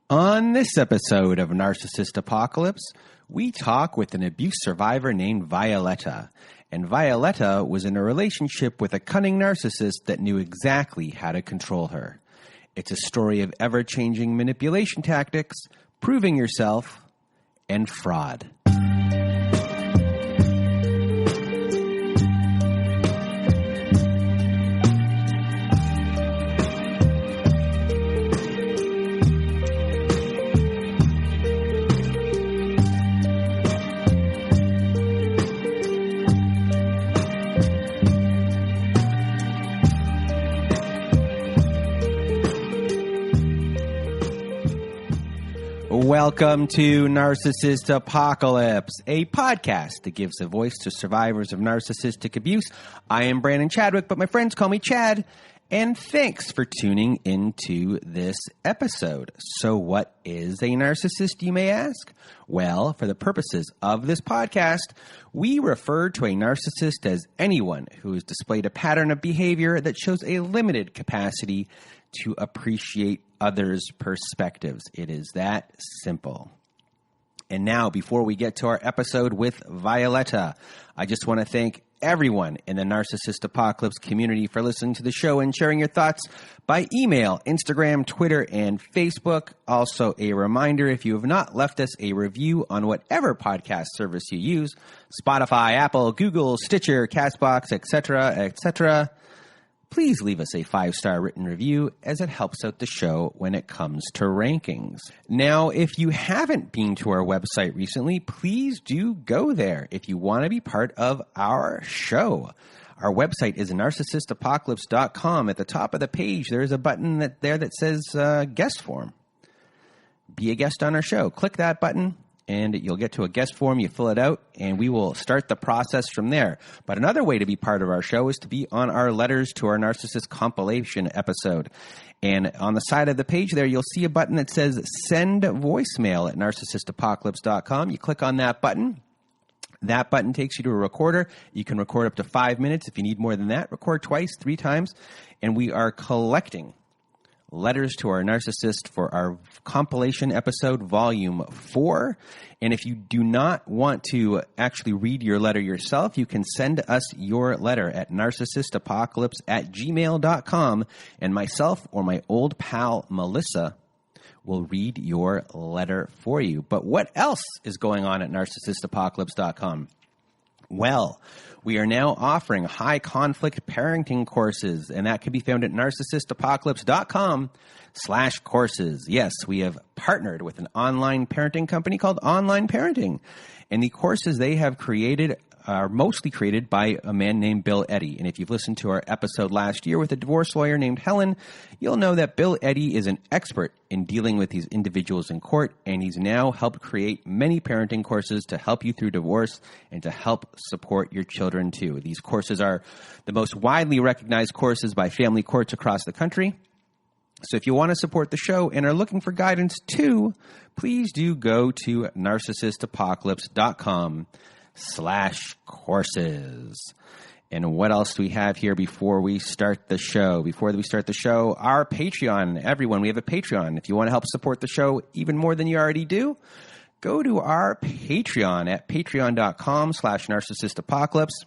On this episode of Narcissist Apocalypse, we talk with an abuse survivor named Violeta. And Violeta was in a relationship with a cunning narcissist that knew exactly how to control her. It's a story of ever-changing manipulation tactics, proving yourself, and fraud. Welcome to Narcissist Apocalypse, a podcast that gives a voice to survivors of narcissistic abuse. I am Brandon Chadwick, but my friends call me Chad, and thanks for tuning into this episode. So what is a narcissist, you may ask? Well, for the purposes of this podcast, we refer to a narcissist as anyone who has displayed a pattern of behavior that shows a limited capacity to appreciate others' perspectives. It is that simple. And now, before we get to our episode with Violeta, I just want to thank everyone in the Narcissist Apocalypse community for listening to the show and sharing your thoughts by email, Instagram, Twitter, and Facebook. Also, a reminder, if you have not left us a review on whatever podcast service you use, Spotify, Apple, Google, Stitcher, CastBox, etc., please leave us a 5-star written review as it helps out the show when it comes to rankings. Now, if you haven't been to our website recently, please do go there if you want to be part of our show. Our website is narcissistapocalypse.com. At the top of the page, there is a button that says guest form. Be a guest on our show. Click that button, and you'll get to a guest form. You fill it out, and we will start the process from there. But another way to be part of our show is to be on our Letters to Our Narcissist compilation episode. And on the side of the page there, you'll see a button that says Send Voicemail at narcissistapocalypse.com. You click on that button. That button takes you to a recorder. You can record up to 5 minutes. If you need more than that, record twice, 3 times. And we are collecting Letters to Our Narcissist for our compilation episode, Volume 4. And if you do not want to actually read your letter yourself, you can send us your letter at narcissistapocalypse@gmail.com, and myself or my old pal Melissa will read your letter for you. But what else is going on at narcissistapocalypse.com? Well, we are now offering high-conflict parenting courses, and that can be found at narcissistapocalypse.com/courses. Yes, we have partnered with an online parenting company called Online Parenting, and the courses they have created are mostly created by a man named Bill Eddy. And if you've listened to our episode last year with a divorce lawyer named Helen, you'll know that Bill Eddy is an expert in dealing with these individuals in court, and he's now helped create many parenting courses to help you through divorce and to help support your children too. These courses are the most widely recognized courses by family courts across the country. So if you want to support the show and are looking for guidance too, please do go to narcissistapocalypse.com/courses. And what else do we have here before we start the show? Before we start the show, our Patreon. Everyone, we have a Patreon. If you want to help support the show even more than you already do, go to our Patreon at patreon.com/narcissistapocalypse.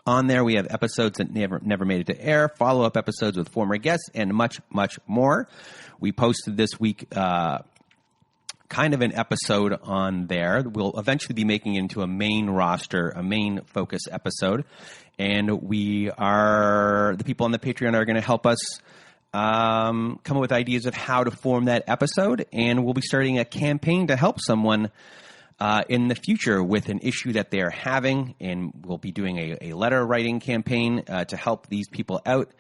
On there, we have episodes that never made it to air, follow-up episodes with former guests, and much, much more. We posted this week kind of an episode on there. We'll eventually be making it into a main roster, a main focus episode. And the people on the Patreon are going to help us come up with ideas of how to form that episode. And we'll be starting a campaign to help someone in the future with an issue that they're having. And we'll be doing a letter writing campaign to help these people out.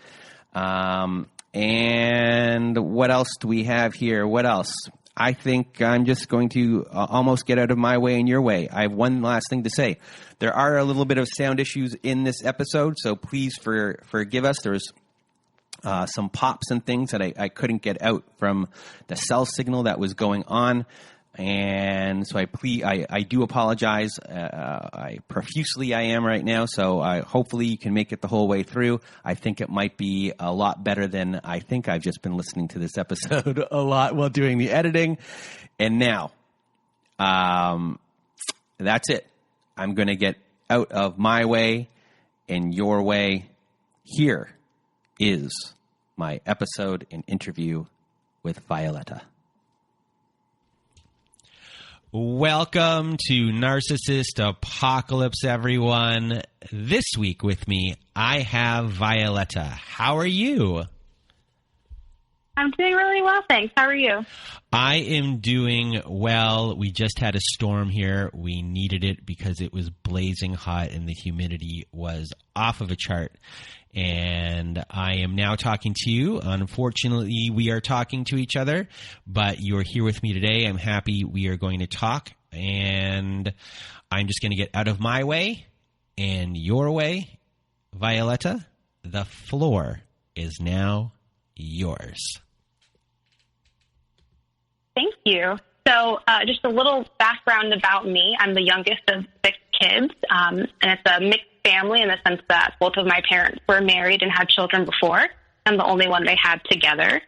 And what else do we have here? What else? I think I'm just going to almost get out of my way and your way. I have one last thing to say. There are a little bit of sound issues in this episode, so please forgive us. There's some pops and things that I couldn't get out from the cell signal that was going on. And so I do apologize. I profusely I am right now. So hopefully you can make it the whole way through. I think it might be a lot better than I think. I've just been listening to this episode a lot while doing the editing. And now, that's it. I'm going to get out of my way and your way. Here is my episode and interview with Violeta. Welcome to Narcissist Apocalypse, everyone. This week with me, I have Violeta. How are you? I'm doing really well, thanks. How are you? I am doing well. We just had a storm here. We needed it because it was blazing hot and the humidity was off of a chart. And I am now talking to you. Unfortunately, we are talking to each other, but you're here with me today. I'm happy we are going to talk, and I'm just going to get out of my way and your way. Violeta, the floor is now yours. Thank you. So just a little background about me. I'm the youngest of 6 kids, and it's a mixed family in the sense that both of my parents were married and had children before. I'm the only one they had together.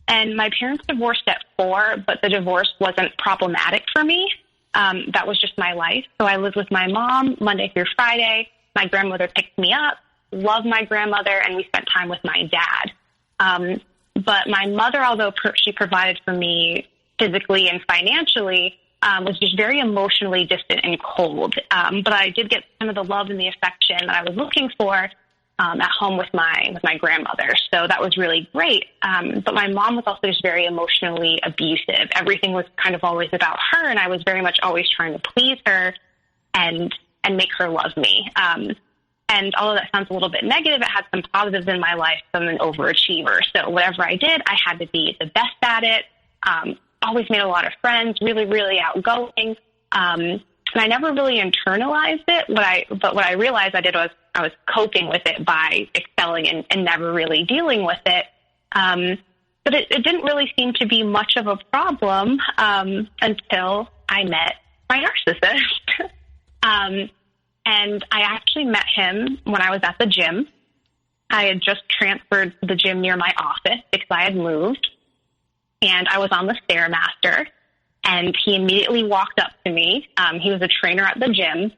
And my parents divorced at 4, but the divorce wasn't problematic for me. That was just my life. So I lived with my mom Monday through Friday. My grandmother picked me up, loved my grandmother, and we spent time with my dad. But my mother, although she provided for me physically and financially, was just very emotionally distant and cold. But I did get some of the love and the affection that I was looking for at home with my grandmother. So that was really great. But my mom was also just very emotionally abusive. Everything was kind of always about her, and I was very much always trying to please her and make her love me. And although that sounds a little bit negative, it had some positives in my life. So I'm an overachiever. So whatever I did, I had to be the best at it. Always made a lot of friends, really, really outgoing. And I never really internalized it. What I realized I did was I was coping with it by excelling and never really dealing with it. But it didn't really seem to be much of a problem until I met my narcissist. And I actually met him when I was at the gym. I had just transferred to the gym near my office because I had moved. And I was on the Stairmaster, and he immediately walked up to me. He was a trainer at the gym,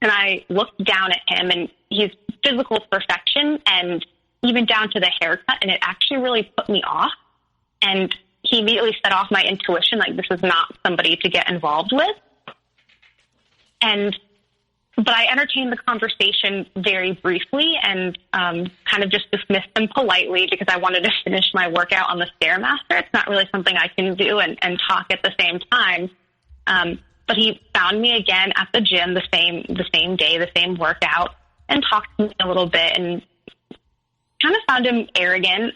and I looked down at him, and he's physical perfection, and even down to the haircut, and it actually really put me off. And he immediately set off my intuition, like this is not somebody to get involved with. But I entertained the conversation very briefly and kind of just dismissed him politely because I wanted to finish my workout on the Stairmaster. It's not really something I can do and talk at the same time. But he found me again at the gym the same day, the same workout, and talked to me a little bit and kind of found him arrogant.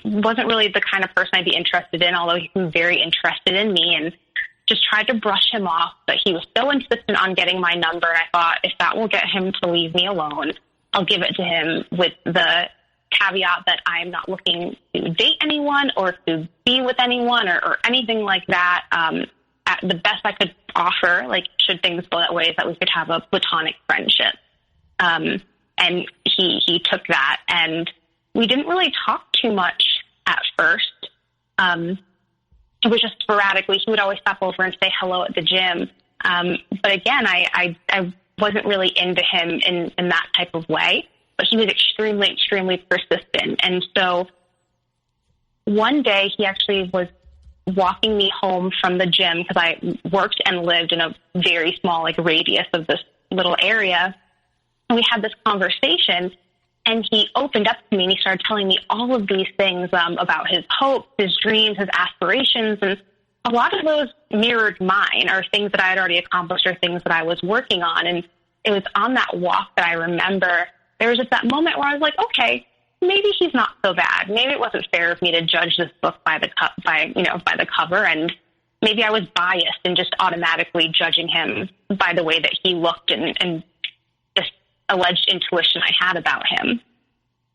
Wasn't really the kind of person I'd be interested in, although he was very interested in me, and just tried to brush him off, but he was so insistent on getting my number. And I thought, if that will get him to leave me alone, I'll give it to him with the caveat that I'm not looking to date anyone or to be with anyone or anything like that. At the best I could offer, like, should things go that way, is that we could have a platonic friendship. And he took that, and we didn't really talk too much at first. It was just sporadically. He would always stop over and say hello at the gym. But again, I wasn't really into him in that type of way, but he was extremely, extremely persistent. And so one day he actually was walking me home from the gym because I worked and lived in a very small, like, radius of this little area. And we had this conversation, and he opened up to me and he started telling me all of these things about his hopes, his dreams, his aspirations. And a lot of those mirrored mine, or things that I had already accomplished or things that I was working on. And it was on that walk that I remember there was just that moment where I was like, okay, maybe he's not so bad. Maybe it wasn't fair of me to judge this book by the cover. And maybe I was biased and just automatically judging him by the way that he looked and alleged intuition I had about him.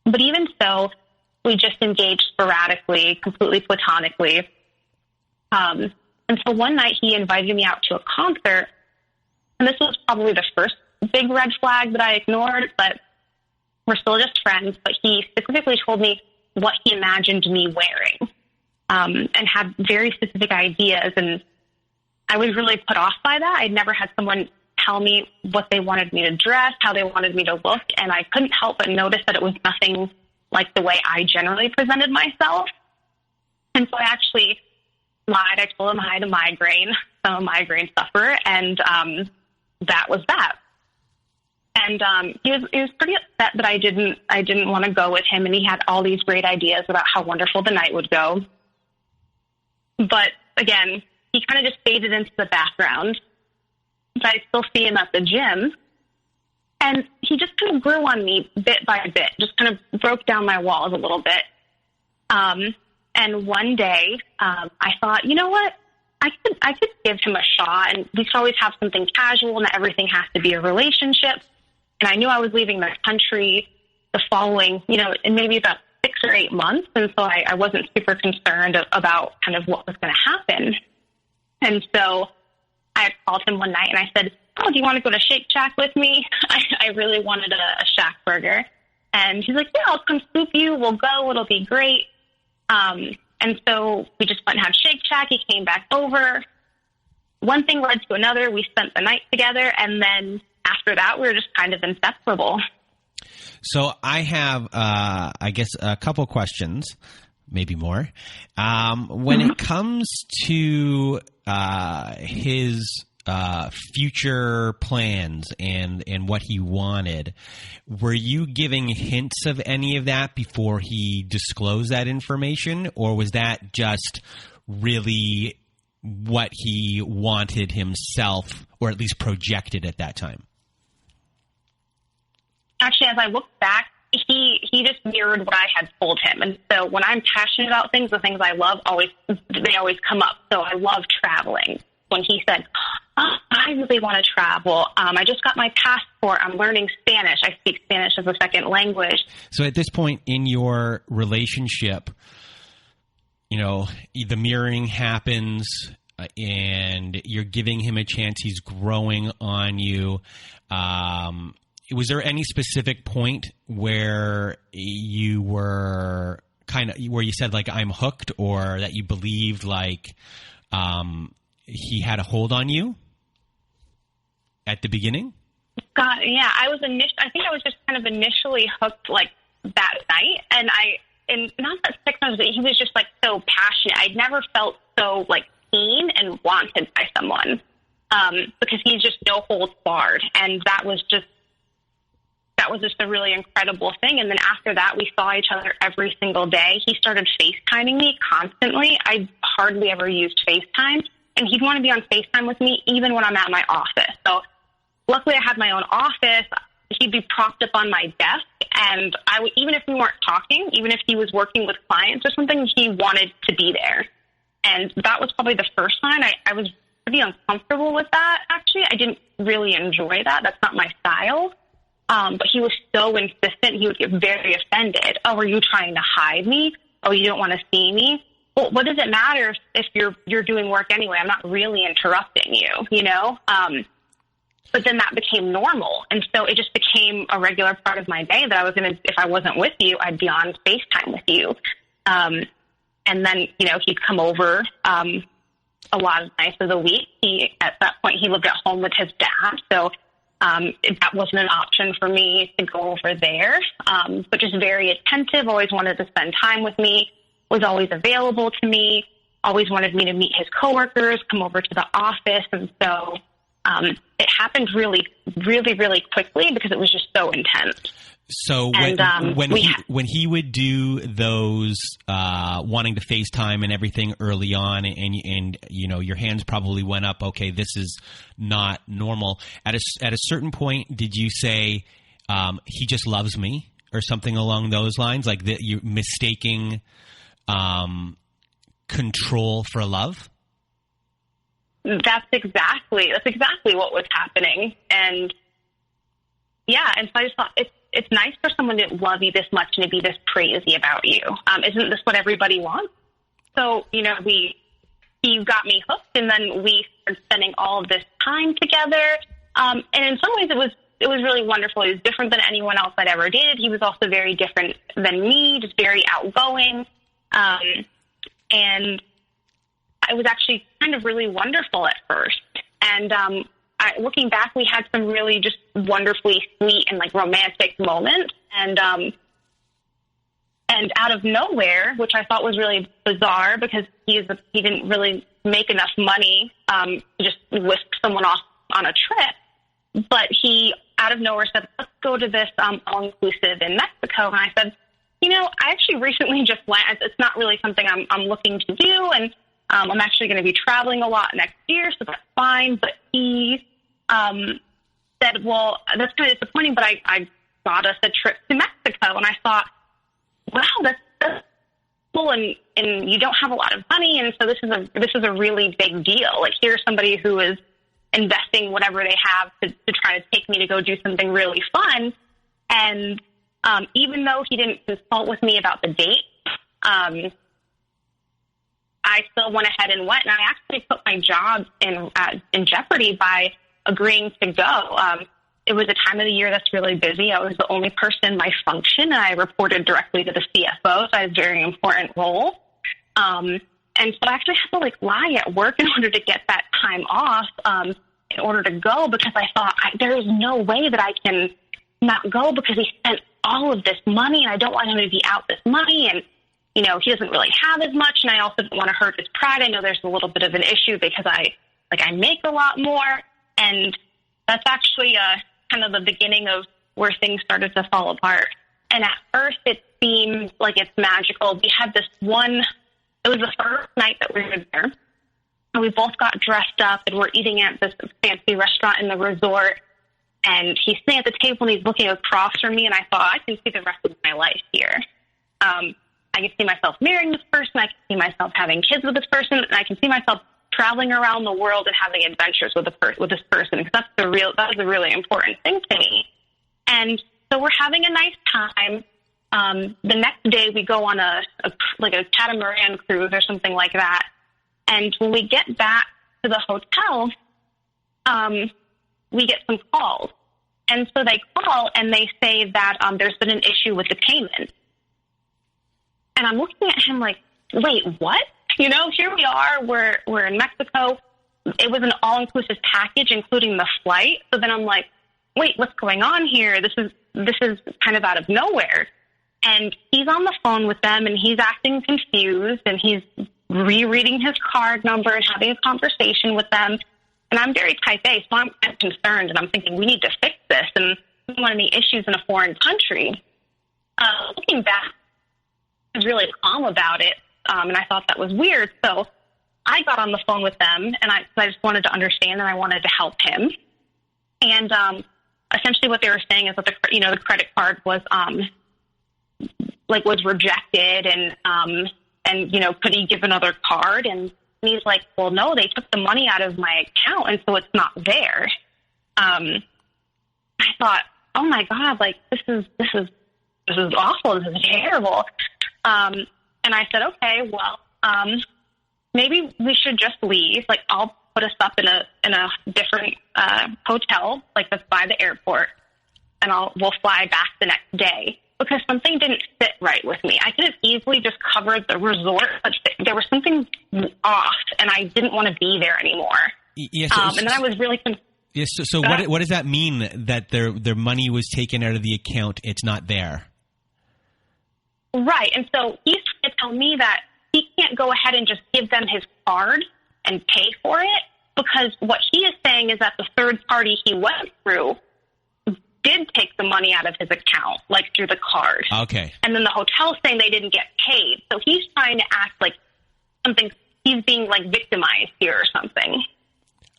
But even so, we just engaged sporadically, completely platonically. And until one night he invited me out to a concert. And this was probably the first big red flag that I ignored, but we're still just friends. But he specifically told me what he imagined me wearing, and had very specific ideas. And I was really put off by that. I'd never had someone tell me what they wanted me to dress, how they wanted me to look, and I couldn't help but notice that it was nothing like the way I generally presented myself. And so I actually lied. I told him I had a migraine, so I'm a migraine sufferer, and that was that. And he was pretty upset that I didn't want to go with him, and he had all these great ideas about how wonderful the night would go. But again, he kind of just faded into the background. But I still see him at the gym, and he just kind of grew on me bit by bit, just kind of broke down my walls a little bit. And one day, I thought, you know what? I could give him a shot, and we could always have something casual, and everything has to be a relationship. And I knew I was leaving the country the following, in maybe about 6 or 8 months, and so I wasn't super concerned about kind of what was going to happen. And so I had called him one night, and I said, "Oh, do you want to go to Shake Shack with me?" I really wanted a Shack burger. And he's like, "Yeah, I'll come scoop you. We'll go. It'll be great." And so we just went and had Shake Shack. He came back over. One thing led to another. We spent the night together, and then after that, we were just kind of inseparable. So I have, I guess, a couple questions, maybe more. When it comes to his future plans and what he wanted, were you giving hints of any of that before he disclosed that information, or was that just really what he wanted himself, or at least projected at that time? Actually, as I look back, he just mirrored what I had told him. And so when I'm passionate about things, the things I love they always come up. So I love traveling. When he said, "Oh, I really want to travel. I just got my passport. I'm learning Spanish. I speak Spanish as a second language." So at this point in your relationship, the mirroring happens, and you're giving him a chance. He's growing on you. Was there any specific point where you were where you said, like, "I'm hooked," or that you believed like he had a hold on you at the beginning? God, yeah, I think I was just kind of initially hooked like that night, and not that 6 months, but he was just like so passionate. I'd never felt so like seen and wanted by someone, because he's just no holds barred, and that was just a really incredible thing. And then after that, we saw each other every single day. He started FaceTiming me constantly. I hardly ever used FaceTime, and he'd want to be on FaceTime with me even when I'm at my office. So luckily I had my own office. He'd be propped up on my desk, and even if we weren't talking, even if he was working with clients or something, he wanted to be there. And that was probably the first time I was pretty uncomfortable with that, actually. I didn't really enjoy that. That's not my style. But he was so insistent, he would get very offended. "Oh, are you trying to hide me? Oh, you don't want to see me? Well, what does it matter if you're doing work anyway? I'm not really interrupting you, But then that became normal. And so it just became a regular part of my day that if I wasn't with you, I'd be on FaceTime with you. And then, he'd come over a lot of nights of the week. At that point, he lived at home with his dad. So that wasn't an option for me to go over there, but just very attentive, always wanted to spend time with me, was always available to me, always wanted me to meet his coworkers, come over to the office. And so it happened really, really, really quickly because it was just so intense. So when he would do those wanting to FaceTime and everything early on, and your hands probably went up, okay, this is not normal. At a certain point, did you say he just loves me or something along those lines, like that you're mistaking control for love? That's exactly what was happening, and yeah, and so I just thought it's nice for someone to love you this much and to be this crazy about you. Isn't this what everybody wants? So, we he got me hooked, and then we started spending all of this time together. And in some ways, it was really wonderful. He was different than anyone else I'd ever dated. He was also very different than me, just very outgoing. And it was actually kind of really wonderful at first. And looking back, we had some really just wonderfully sweet and like romantic moments. And out of nowhere, which I thought was really bizarre because he didn't really make enough money to just whisk someone off on a trip. But he, out of nowhere, said, let's go to this all-inclusive in Mexico. And I said, I actually recently just went. It's not really something I'm looking to do. And I'm actually going to be traveling a lot next year, so that's fine. But he said, well, that's kind of disappointing, but I got us a trip to Mexico. And I thought, wow, that's cool. And you don't have a lot of money. And so this is a really big deal. Like, here's somebody who is investing whatever they have to try to take me to go do something really fun. And even though he didn't consult with me about the date, I still went ahead and went. And I actually put my job in jeopardy by agreeing to go. It was a time of the year that's really busy. I was the only person in my function, and I reported directly to the CFO, so I had a very important role. And so I actually had to lie at work in order to get that time off in order to go, because I thought there is no way that I can not go because he spent all of this money, and I don't want him to be out this money, and he doesn't really have as much, and I also don't want to hurt his pride. I know there's a little bit of an issue because I make a lot more, and that's actually kind of the beginning of where things started to fall apart. And at first, it seemed like it's magical. We had this it was the first night that we were there, and we both got dressed up, and we're eating at this fancy restaurant in the resort, and he's sitting at the table, and he's looking across from me, and I thought, I can see the rest of my life here. I can see myself marrying this person, I can see myself having kids with this person, and I can see myself traveling around the world and having adventures with this person, because that was a really important thing to me. And so we're having a nice time. The next day we go on a catamaran cruise or something like that. And when we get back to the hotel, we get some calls. And so they call and they say that there's been an issue with the payment. And I'm looking at him like, wait, what? Here we are, we're in Mexico. It was an all-inclusive package, including the flight. So then I'm like, wait, what's going on here? This is kind of out of nowhere. And he's on the phone with them, and he's acting confused, and he's rereading his card number and having a conversation with them. And I'm very type A, so I'm kind of concerned, and I'm thinking, we need to fix this, and we don't want any issues in a foreign country. Looking back, I was really calm about it. And I thought that was weird. So I got on the phone with them, and I just wanted to understand, and I wanted to help him. And essentially what they were saying is that the credit card was was rejected, and could he give another card? And he's like, well, no, they took the money out of my account, and so it's not there. I thought, oh my God, this is awful. This is terrible. And I said, okay, well, maybe we should just leave. I'll put us up in a different hotel, that's by the airport, and we'll fly back the next day, because something didn't sit right with me. I could have easily just covered the resort, but there was something off, and I didn't want to be there anymore. Yes. And then I was really confused. Yes. So what does that mean that their money was taken out of the account? It's not there. Right. And so he's trying to tell me that he can't go ahead and just give them his card and pay for it, because what he is saying is that the third party he went through did take the money out of his account, through the card. Okay. And then the hotel's saying they didn't get paid. So he's trying to act like something, he's being victimized here or something.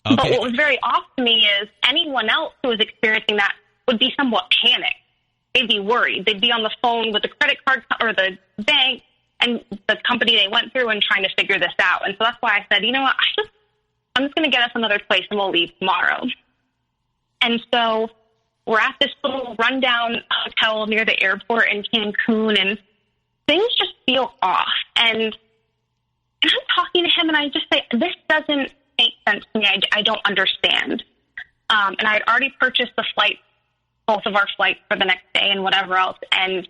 Okay. But what was very off to me is anyone else who was experiencing that would be somewhat panicked. They'd be worried. They'd be on the phone with the credit card or the bank and the company they went through and trying to figure this out. And so that's why I said, you know what, I'm just going to get us another place and we'll leave tomorrow. And so we're at this little rundown hotel near the airport in Cancun, and things just feel off. And And I'm talking to him, and I just say, this doesn't make sense to me. I don't understand. And I had already purchased the flight, both of our flights for the next day and whatever else. And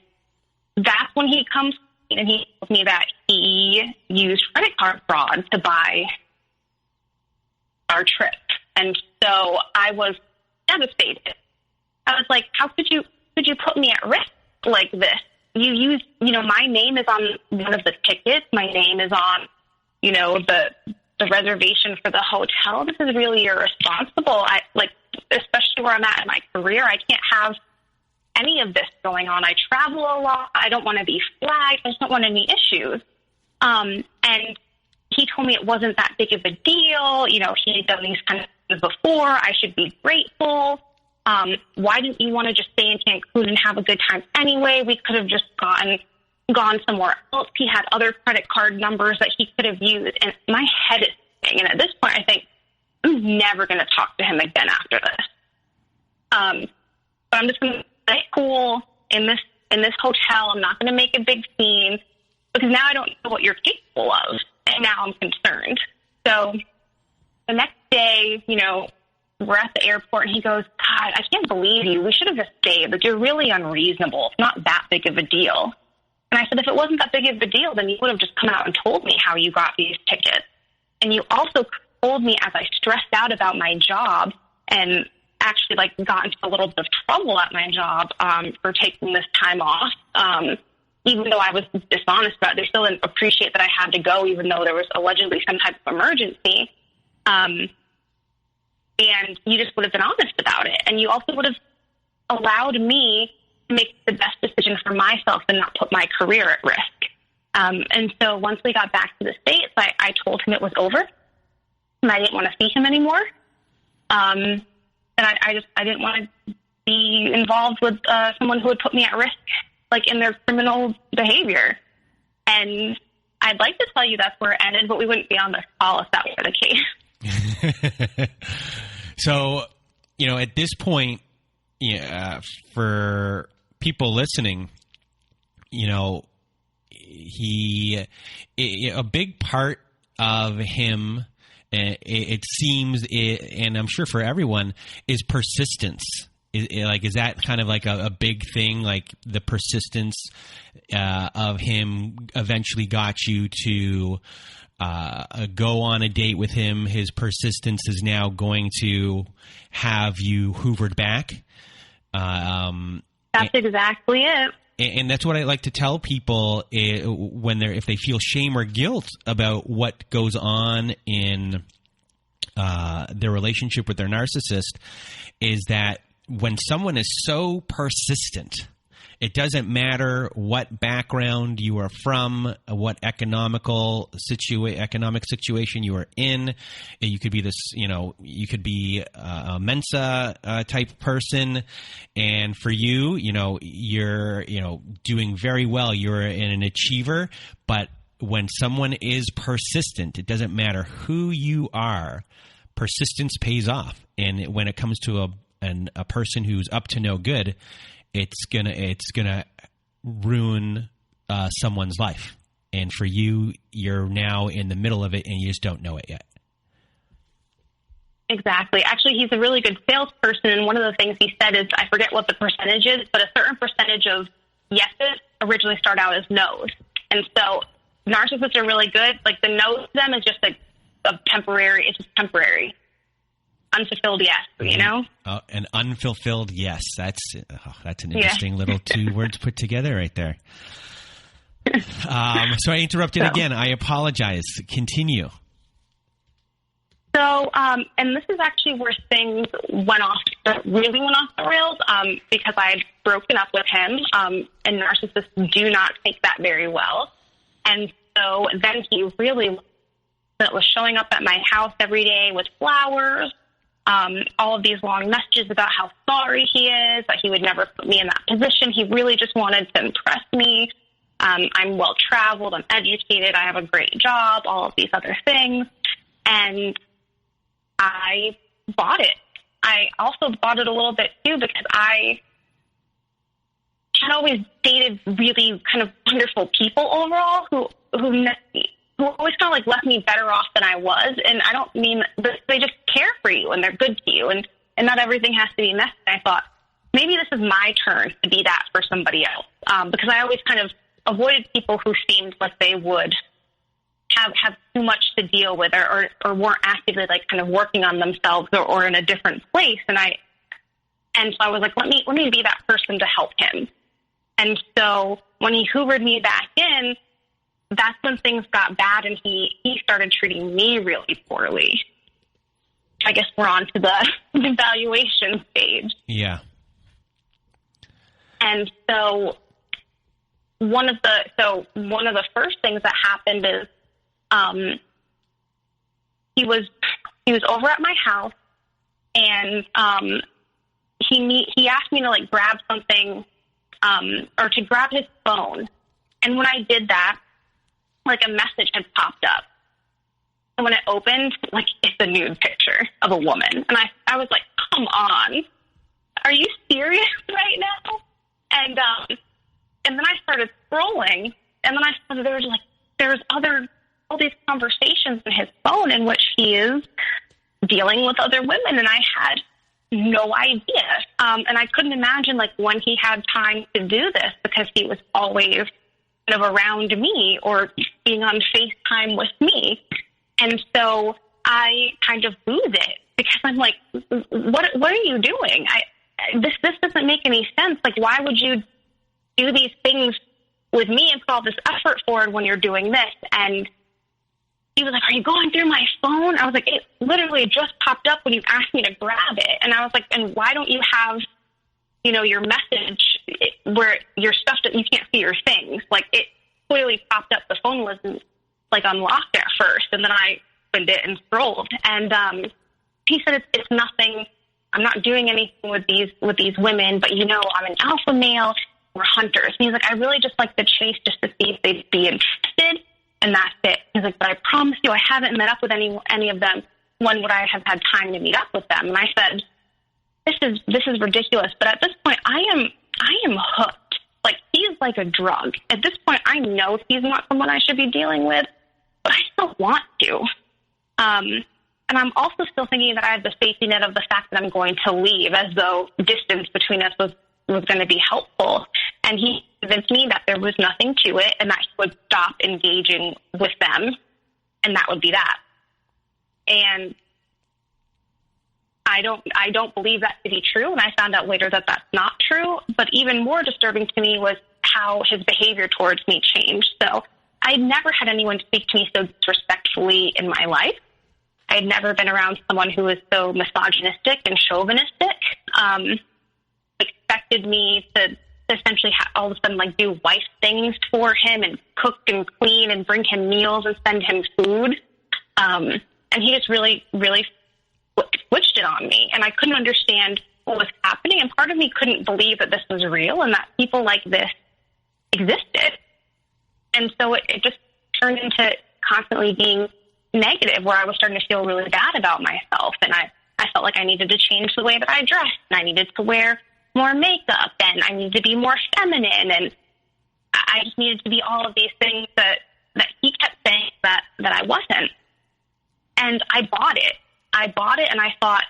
that's when he comes and he tells me that he used credit card fraud to buy our trip. And so I was devastated. I was like, how could you put me at risk like this? You used, my name is on one of the tickets. My name is on, the reservation for the hotel. This is really irresponsible. Especially where I'm at in my career, I can't have any of this going on. I travel a lot. I don't want to be flagged. I just don't want any issues. And he told me it wasn't that big of a deal. He had done these kind of things before. I should be grateful. Why didn't you want to just stay in Cancun and have a good time anyway? We could have just gone somewhere else. He had other credit card numbers that he could have used. And my head is spinning. And at this point, I think, I'm never going to talk to him again after this. But I'm just going to stay cool in this hotel. I'm not going to make a big scene because now I don't know what you're capable of. And now I'm concerned. So the next day, we're at the airport and he goes, God, I can't believe you. We should have just stayed. Like, you're really unreasonable. It's not that big of a deal. And I said, if it wasn't that big of a deal, then you would have just come out and told me how you got these tickets. And you also told me as I stressed out about my job and actually got into a little bit of trouble at my job for taking this time off. Even though I was dishonest about it, they still didn't appreciate that I had to go, even though there was allegedly some type of emergency. And you just would have been honest about it. And you also would have allowed me to make the best decision for myself and not put my career at risk. And so once we got back to the States, I told him it was over and I didn't want to see him anymore. And I didn't want to be involved with someone who would put me at risk, in their criminal behavior. And I'd like to tell you that's where it ended, but we wouldn't be on this call if that were the case. So, at this point, for people listening, a big part of him, it seems, and I'm sure for everyone, is persistence. Is that kind of a big thing? The persistence of him eventually got you to go on a date with him. His persistence is now going to have you hoovered back. That's exactly it. And that's what I like to tell people if they feel shame or guilt about what goes on in their relationship with their narcissist, is that when someone is so persistent, it doesn't matter what background you are from, what economic situation you are in. You could be you could be a Mensa type person, and for you, you're doing very well. You're an achiever, but when someone is persistent, it doesn't matter who you are. Persistence pays off, and when it comes to a person who's up to no good, it's gonna ruin someone's life. And for you, you're now in the middle of it, and you just don't know it yet. Exactly. Actually, he's a really good salesperson, and one of the things he said is, I forget what the percentage is, but a certain percentage of yeses originally start out as no's. And so narcissists are really good. The no to them is just temporary. It's just temporary. Unfulfilled yes, An unfulfilled yes. That's an interesting little two words put together right there. So I interrupted again. I apologize. Continue. So, and this is actually where things really went off the rails, because I had broken up with him, and narcissists do not take that very well. And so then he really was showing up at my house every day with flowers, all of these long messages about how sorry he is, that he would never put me in that position. He really just wanted to impress me. I'm well-traveled, I'm educated, I have a great job, all of these other things. And I bought it. I also bought it a little bit, too, because I had always dated really kind of wonderful people overall who met me. who always kind of like left me better off than I was. And I don't mean, but they just care for you and they're good to you. And not everything has to be messy. I thought, maybe this is my turn to be that for somebody else. Because I always kind of avoided people who seemed like they would have too much to deal with or weren't actively like kind of working on themselves or in a different place. And so I was like, let me be that person to help him. And so when he hoovered me back in, that's when things got bad and he started treating me really poorly. I guess we're on to the evaluation stage. Yeah. And so one of the first things that happened is he was over at my house and he asked me to like grab something or to grab his phone. And when I did that, like a message had popped up. And when it opened, like it's a nude picture of a woman. And I was like, come on, are you serious right now? And then I started scrolling and then I saw that there's all these conversations in his phone in which he is dealing with other women. And I had no idea. And I couldn't imagine like when he had time to do this because he was always kind of around me or being on FaceTime with me. And so I kind of lose it because I'm like, what are you doing? This doesn't make any sense. Like, why would you do these things with me and put all this effort forward when you're doing this? And he was like, are you going through my phone? I was like, it literally just popped up when you asked me to grab it. And I was like, and why don't you have, your message where your stuff that you can't see your things? Like it clearly popped up. The phone wasn't like unlocked at first. And then I opened it and scrolled. And he said, it's nothing. I'm not doing anything with these women, but I'm an alpha male. We're hunters. And he's like, I really just like the chase just to see if they'd be interested. And that's it. He's like, but I promise you, I haven't met up with any of them. When would I have had time to meet up with them? And I said, this is ridiculous. But at this point, I am hooked. Like he's like a drug. At this point, I know he's not someone I should be dealing with, but I still want to. And I'm also still thinking that I have the safety net of the fact that I'm going to leave, as though distance between us was going to be helpful. And he convinced me that there was nothing to it and that he would stop engaging with them, and that would be that. And I don't believe that to be true, and I found out later that that's not true. But even more disturbing to me was how his behavior towards me changed. So I'd never had anyone speak to me so disrespectfully in my life. I had never been around someone who was so misogynistic and chauvinistic. Expected me to essentially all of a sudden like do wife things for him and cook and clean and bring him meals and send him food. And he just really, really switched it on me. And I couldn't understand what was happening. And part of me couldn't believe that this was real and that people like this existed. And so it just turned into constantly being negative, where I was starting to feel really bad about myself. And I felt like I needed to change the way that I dressed, and I needed to wear more makeup, and I needed to be more feminine, and I just needed to be all of these things that he kept saying that I wasn't. And I bought it, and I thought,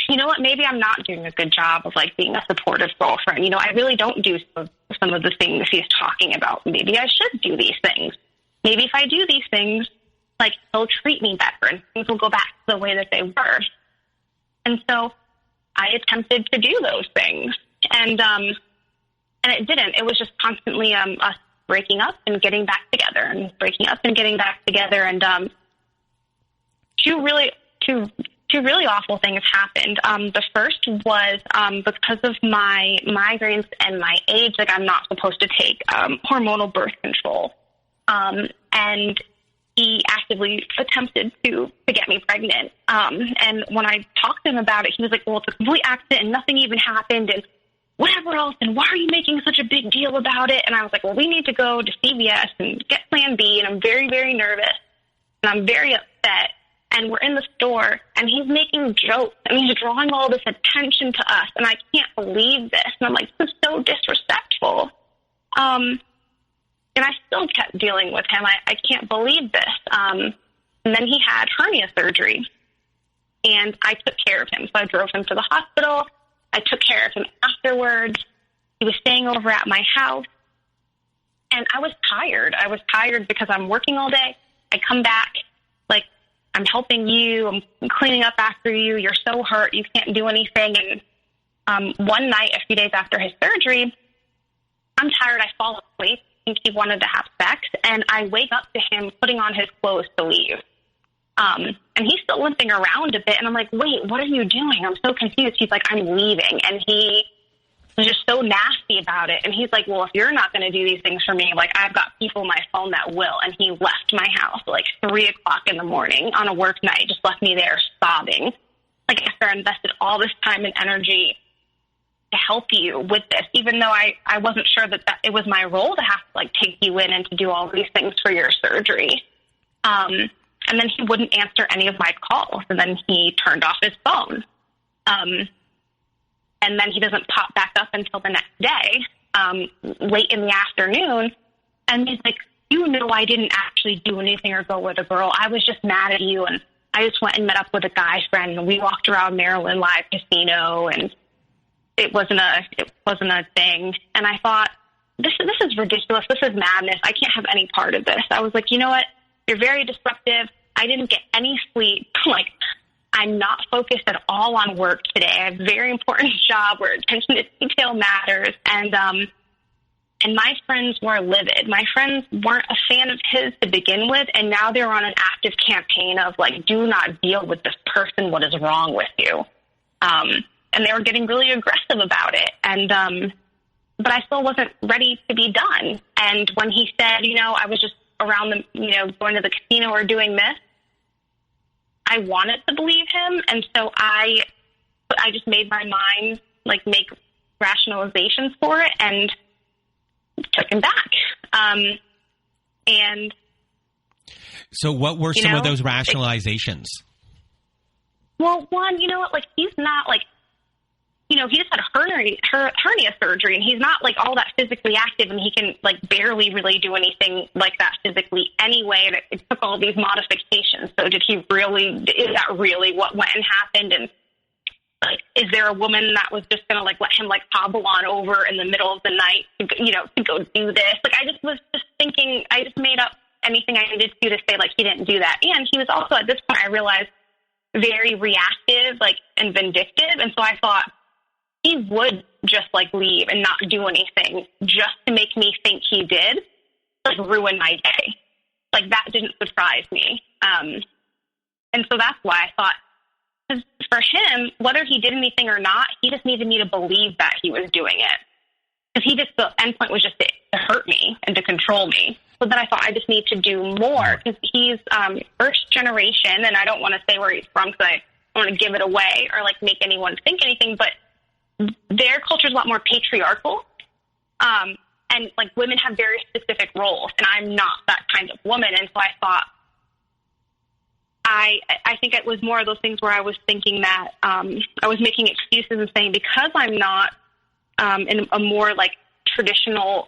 you know what, maybe I'm not doing a good job of like being a supportive girlfriend. I really don't do some of the things he's talking about. Maybe I should do these things. Maybe if I do these things, like he'll treat me better and things will go back to the way that they were. And so I attempted to do those things, and it didn't. It was just constantly us breaking up and getting back together, and breaking up and getting back together. And two really awful things happened. The first was because of my migraines and my age, like I'm not supposed to take hormonal birth control, and he actively attempted to get me pregnant. And when I talked to him about it, he was like, well, it's a complete accident and nothing even happened and whatever else. And why are you making such a big deal about it? And I was like, well, we need to go to CVS and get Plan B. And I'm very, very nervous and I'm very upset. And we're in the store and he's making jokes and he's drawing all this attention to us. And I can't believe this. And I'm like, this is so disrespectful. And I still kept dealing with him. I can't believe this. And then he had hernia surgery, and I took care of him. So I drove him to the hospital. I took care of him afterwards. He was staying over at my house, and I was tired. I was tired because I'm working all day. I come back, like, I'm helping you. I'm cleaning up after you. You're so hurt. You can't do anything. And one night, a few days after his surgery, I'm tired. I fall asleep. I think he wanted to have sex. And I wake up to him putting on his clothes to leave. And he's still limping around a bit. And I'm like, wait, what are you doing? I'm so confused. He's like, I'm leaving. And he was just so nasty about it. And he's like, well, if you're not going to do these things for me, like, I've got people on my phone that will. And he left my house at like 3 o'clock in the morning on a work night, just left me there sobbing. Like, after I invested all this time and energy to help you with this, even though I wasn't sure that it was my role to have to, like, take you in and to do all these things for your surgery. And then he wouldn't answer any of my calls. And then he turned off his phone. And then he doesn't pop back up until the next day, late in the afternoon. And he's like, you know, I didn't actually do anything or go with a girl. I was just mad at you. And I just went and met up with a guy friend, and we walked around Maryland Live Casino, and it wasn't a thing. And I thought, this is ridiculous. This is madness. I can't have any part of this. I was like, you know what? You're very disruptive. I didn't get any sleep. Like, I'm not focused at all on work today. I have a very important job where attention to detail matters. And my friends were livid. My friends weren't a fan of his to begin with, and now they're on an active campaign of, like, do not deal with this person. What is wrong with you? And they were getting really aggressive about it. And but I still wasn't ready to be done. And when he said, you know, I was just around the, you know, going to the casino or doing this, I wanted to believe him. And so I just made my mind, like, make rationalizations for it and took him back. And so what were some of those rationalizations? Well, one, you know what, like, he's not, like, you know, he just had hernia surgery, and he's not, like, all that physically active, and he can, like, barely really do anything like that physically anyway, and it took all these modifications. So is that really what went and happened? And, like, is there a woman that was just going to, like, let him, like, hobble on over in the middle of the night, to go do this? Like, I just was just thinking, I just made up anything I needed to say, like, he didn't do that. And he was also, at this point, I realized, very reactive, like, and vindictive. And so I thought, he would just, like, leave and not do anything just to make me think he did, like, ruin my day. Like, that didn't surprise me. And so that's why I thought, 'cause for him, whether he did anything or not, he just needed me to believe that he was doing it. Because the end point was just to hurt me and to control me. So then I thought, I just need to do more. Because he's first generation, and I don't want to say where he's from because I don't want to give it away or, like, make anyone think anything, but their culture is a lot more patriarchal, and, like, women have very specific roles, and I'm not that kind of woman. And so I thought, I think it was more of those things where I was thinking that I was making excuses and saying, because I'm not in a more, like, traditional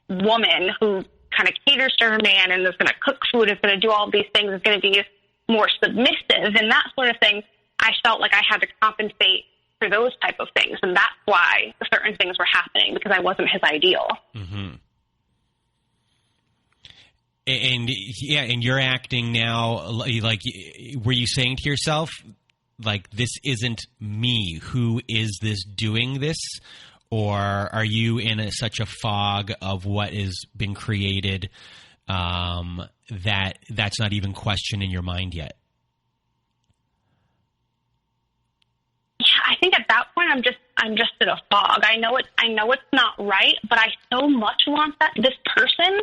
woman who kind of caters to her man and is going to cook food, is going to do all these things, is going to be more submissive and that sort of thing, I felt like I had to compensate for those type of things. And that's why certain things were happening, because I wasn't his ideal. Mm-hmm. And you're acting now, like, were you saying to yourself, like, this isn't me? Who is this doing this? Or are you in such a fog of what has been created that's not even questioned in your mind yet? I think at that point I'm just in a fog. I know it's not right, but I so much want this person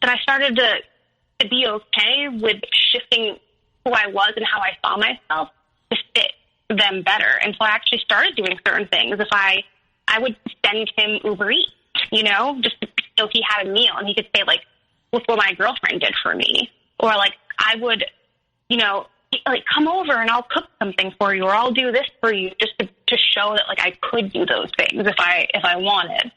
that I started to be okay with shifting who I was and how I saw myself to fit them better. And so I actually started doing certain things. If I would send him Uber Eats, just so he had a meal and he could say, like, look what my girlfriend did for me. Or, like, I would, like, come over and I'll cook something for you, or I'll do this for you, just to show that, like, I could do those things if I wanted.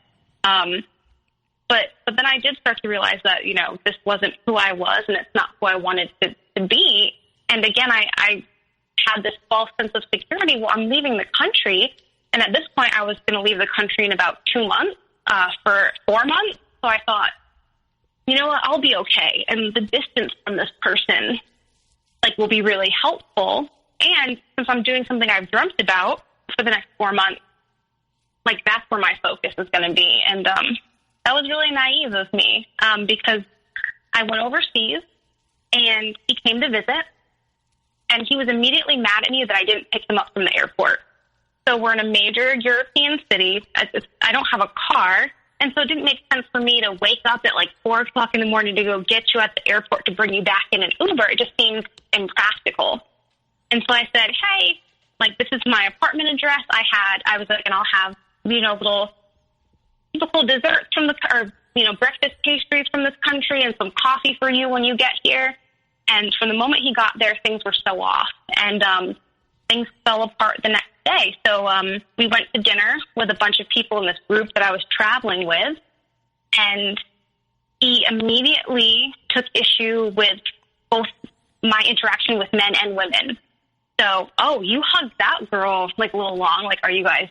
But then I did start to realize that, you know, this wasn't who I was and it's not who I wanted to be. And again, I had this false sense of security. Well, I'm leaving the country. And at this point, I was going to leave the country in about 2 months, for 4 months. So I thought, you know what, I'll be okay. And the distance from this person, like, will be really helpful. And since I'm doing something I've dreamt about for the next 4 months, like, that's where my focus is going to be. And that was really naive of me, because I went overseas and he came to visit, and he was immediately mad at me that I didn't pick him up from the airport. So we're in a major European city. I don't have a car, and so it didn't make sense for me to wake up at like 4 o'clock in the morning to go get you at the airport to bring you back in an Uber. It just seemed impractical. And so I said, hey, like, this is my apartment address. I was like, and I'll have, you know, little typical desserts from or, you know, breakfast pastries from this country and some coffee for you when you get here. And from the moment he got there, things were so off, and things fell apart the next day. So we went to dinner with a bunch of people in this group that I was traveling with, and he immediately took issue with both my interaction with men and women. So, oh, you hugged that girl like a little long. Like, are you guys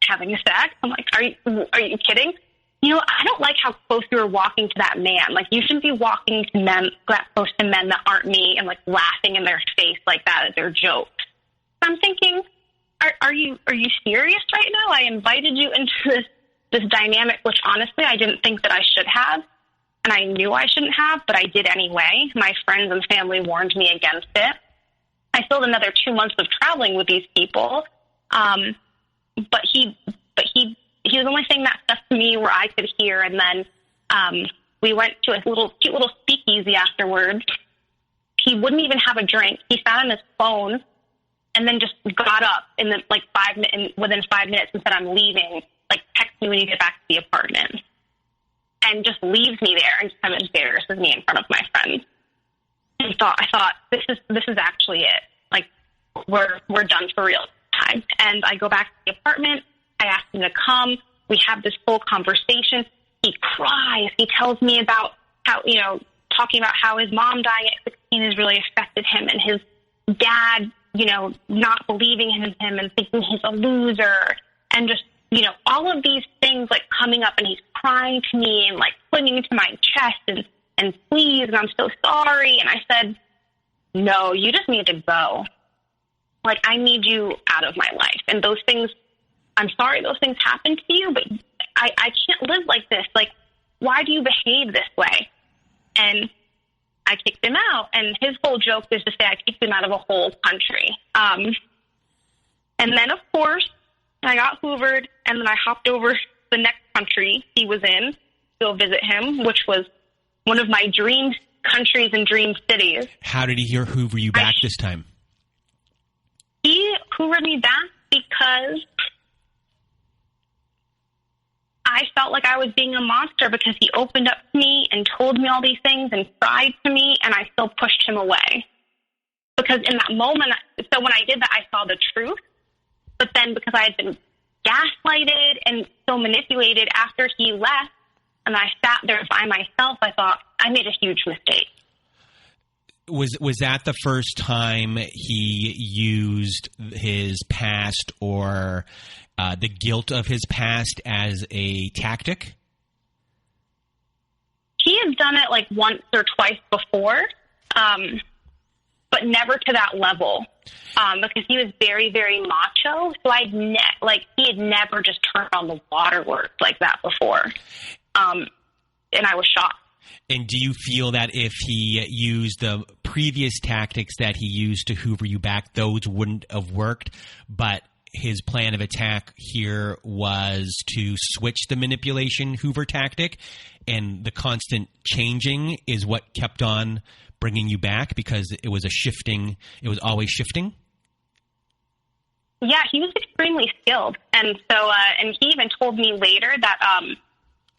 having sex? I'm like, are you kidding? You know, I don't like how close you were walking to that man. Like, you shouldn't be walking to men, that close to men that aren't me, and like laughing in their face like that at their jokes. So I'm thinking, are you serious right now? I invited you into this dynamic, which honestly I didn't think that I should have, and I knew I shouldn't have, but I did anyway. My friends and family warned me against it. I still had another 2 months of traveling with these people, but he was only saying that stuff to me where I could hear. And then we went to a cute little speakeasy afterwards. He wouldn't even have a drink. He sat on his phone and then just got up in the within 5 minutes and said, I'm leaving. Like, text me when you get back to the apartment. And just leaves me there and just kind of embarrasses me in front of my friends. And I thought this is actually it. Like, we're done for real time. And I go back to the apartment. I ask him to come. We have this full conversation. He cries. He tells me about how, you know, talking about how his mom dying at 16 has really affected him, and his dad, you know, not believing in him and thinking he's a loser, and just, you know, all of these things like coming up, and he's crying to me and like clinging to my chest and please, and I'm so sorry. And I said, no, you just need to go. Like, I need you out of my life. And those things, I'm sorry those things happened to you, but I can't live like this. Like, why do you behave this way? And I kicked him out. And his whole joke is to say I kicked him out of a whole country. And then, of course, I got hoovered, and then I hopped over to the next country he was in to go visit him, which was one of my dream countries and dream cities. How did he hoover you back this time? He hoovered me back because I felt like I was being a monster, because he opened up to me and told me all these things and cried to me, and I still pushed him away. Because in that moment, so when I did that, I saw the truth. But then because I had been gaslighted and so manipulated after he left, and I sat there by myself, I thought, I made a huge mistake. Was that the first time he used his past or the guilt of his past as a tactic? He had done it like once or twice before, but never to that level, because he was very, very macho. So he had never just turned on the waterworks like that before. And I was shocked. And do you feel that if he used the previous tactics that he used to hoover you back, those wouldn't have worked, but his plan of attack here was to switch the manipulation hoover tactic, and the constant changing is what kept on bringing you back because it was always shifting? Yeah, he was extremely skilled. And so, and he even told me later that,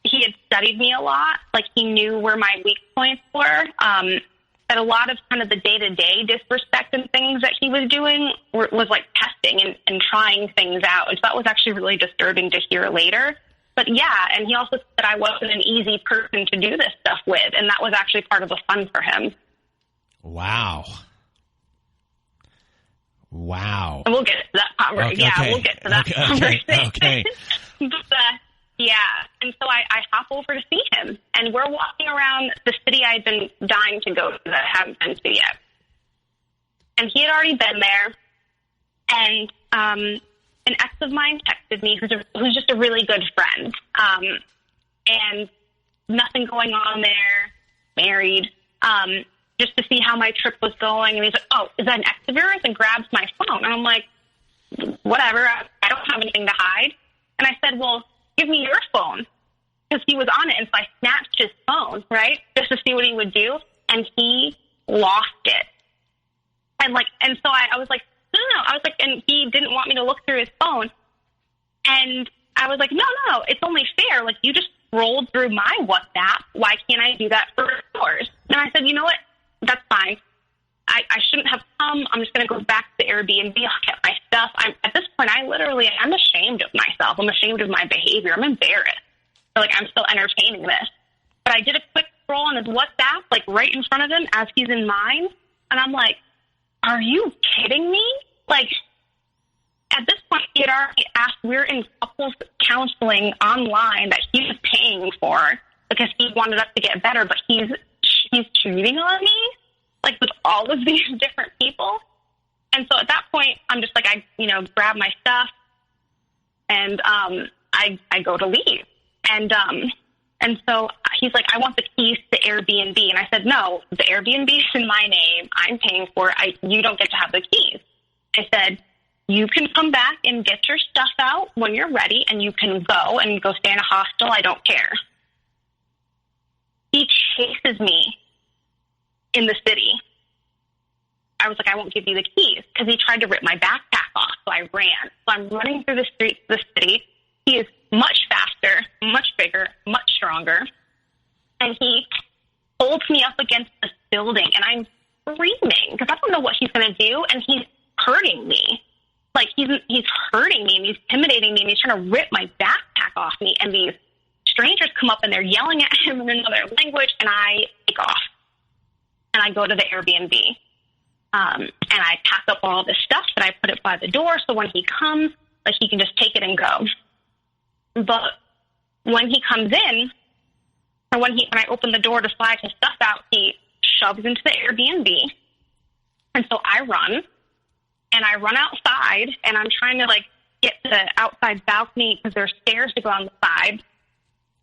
he had studied me a lot. Like, he knew where my weak points were. That a lot of kind of the day-to-day disrespect and things that he was doing was like testing and trying things out. And so that was actually really disturbing to hear later. But yeah, and he also said that I wasn't an easy person to do this stuff with, and that was actually part of the fun for him. Wow. Wow. And we'll get to that conversation. Okay. Yeah, we'll get to that conversation. Okay. But, yeah, and so I hop over to see him, and we're walking around the city I'd been dying to go to that I haven't been to yet. And he had already been there, and an ex of mine texted me who's just a really good friend, and nothing going on there, married, just to see how my trip was going. And he's like, oh, is that an ex of yours? And grabs my phone. And I'm like, whatever, I don't have anything to hide. And I said, well, give me your phone, because he was on it. And so I snatched his phone, right, just to see what he would do. And he lost it. And so I was like, no. I was like, and he didn't want me to look through his phone. And I was like, no, it's only fair. Like, you just scrolled through my WhatsApp. Why can't I do that for yours? And I said, you know what? That's fine. I shouldn't have come. I'm just going to go back to the Airbnb. I'll get my stuff. At this point, I'm ashamed of myself. I'm ashamed of my behavior. I'm embarrassed. So, I'm still entertaining this. But I did a quick scroll on his WhatsApp, right in front of him as he's in mine. And I'm like, are you kidding me? At this point, he had already asked, we're in couples counseling online that he was paying for because he wanted us to get better, but he's cheating on me, with all of these different people. And so at that point, I'm just I grab my stuff and I go to leave. And so he's like, I want the keys to the Airbnb. And I said, no, the Airbnb is in my name. I'm paying for it. You don't get to have the keys. I said, you can come back and get your stuff out when you're ready, and you can go stay in a hostel. I don't care. He chases me in the city. I was like, I won't give you the keys, because he tried to rip my backpack off. So I ran. So I'm running through the streets of the city. He is much faster, much bigger, much stronger. And he holds me up against this building, and I'm screaming because I don't know what he's going to do. And he's hurting me. He's hurting me, and he's intimidating me, and he's trying to rip my backpack off me. And these strangers come up, and they're yelling at him in another language, and I take off. And I go to the Airbnb. And I pack up all this stuff, and I put it by the door so when he comes, he can just take it and go. But when he comes in, or when I open the door to slide his stuff out, he shoves into the Airbnb. And so I run. And I run outside, and I'm trying to, get to the outside balcony because there's stairs to go on the side.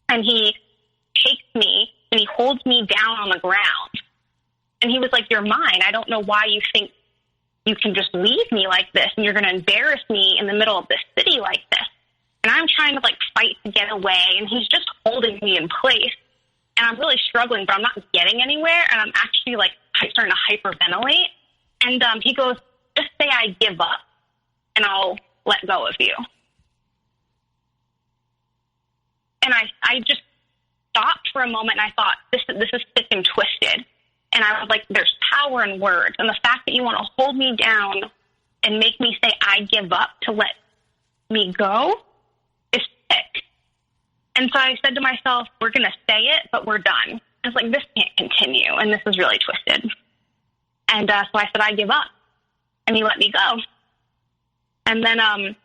And he takes me, and he holds me down on the ground. And he was like, you're mine. I don't know why you think you can just leave me like this, and you're going to embarrass me in the middle of this city like this. And I'm trying to, fight to get away, and he's just holding me in place. And I'm really struggling, but I'm not getting anywhere, and I'm actually, starting to hyperventilate. And he goes, just say I give up, and I'll let go of you. And I just stopped for a moment, and I thought, this is sick and twisted. And I was like, there's power in words. And the fact that you want to hold me down and make me say I give up to let me go is sick. And so I said to myself, we're going to say it, but we're done. I was like, this can't continue, and this is really twisted. And so I said, I give up. And he let me go. And then I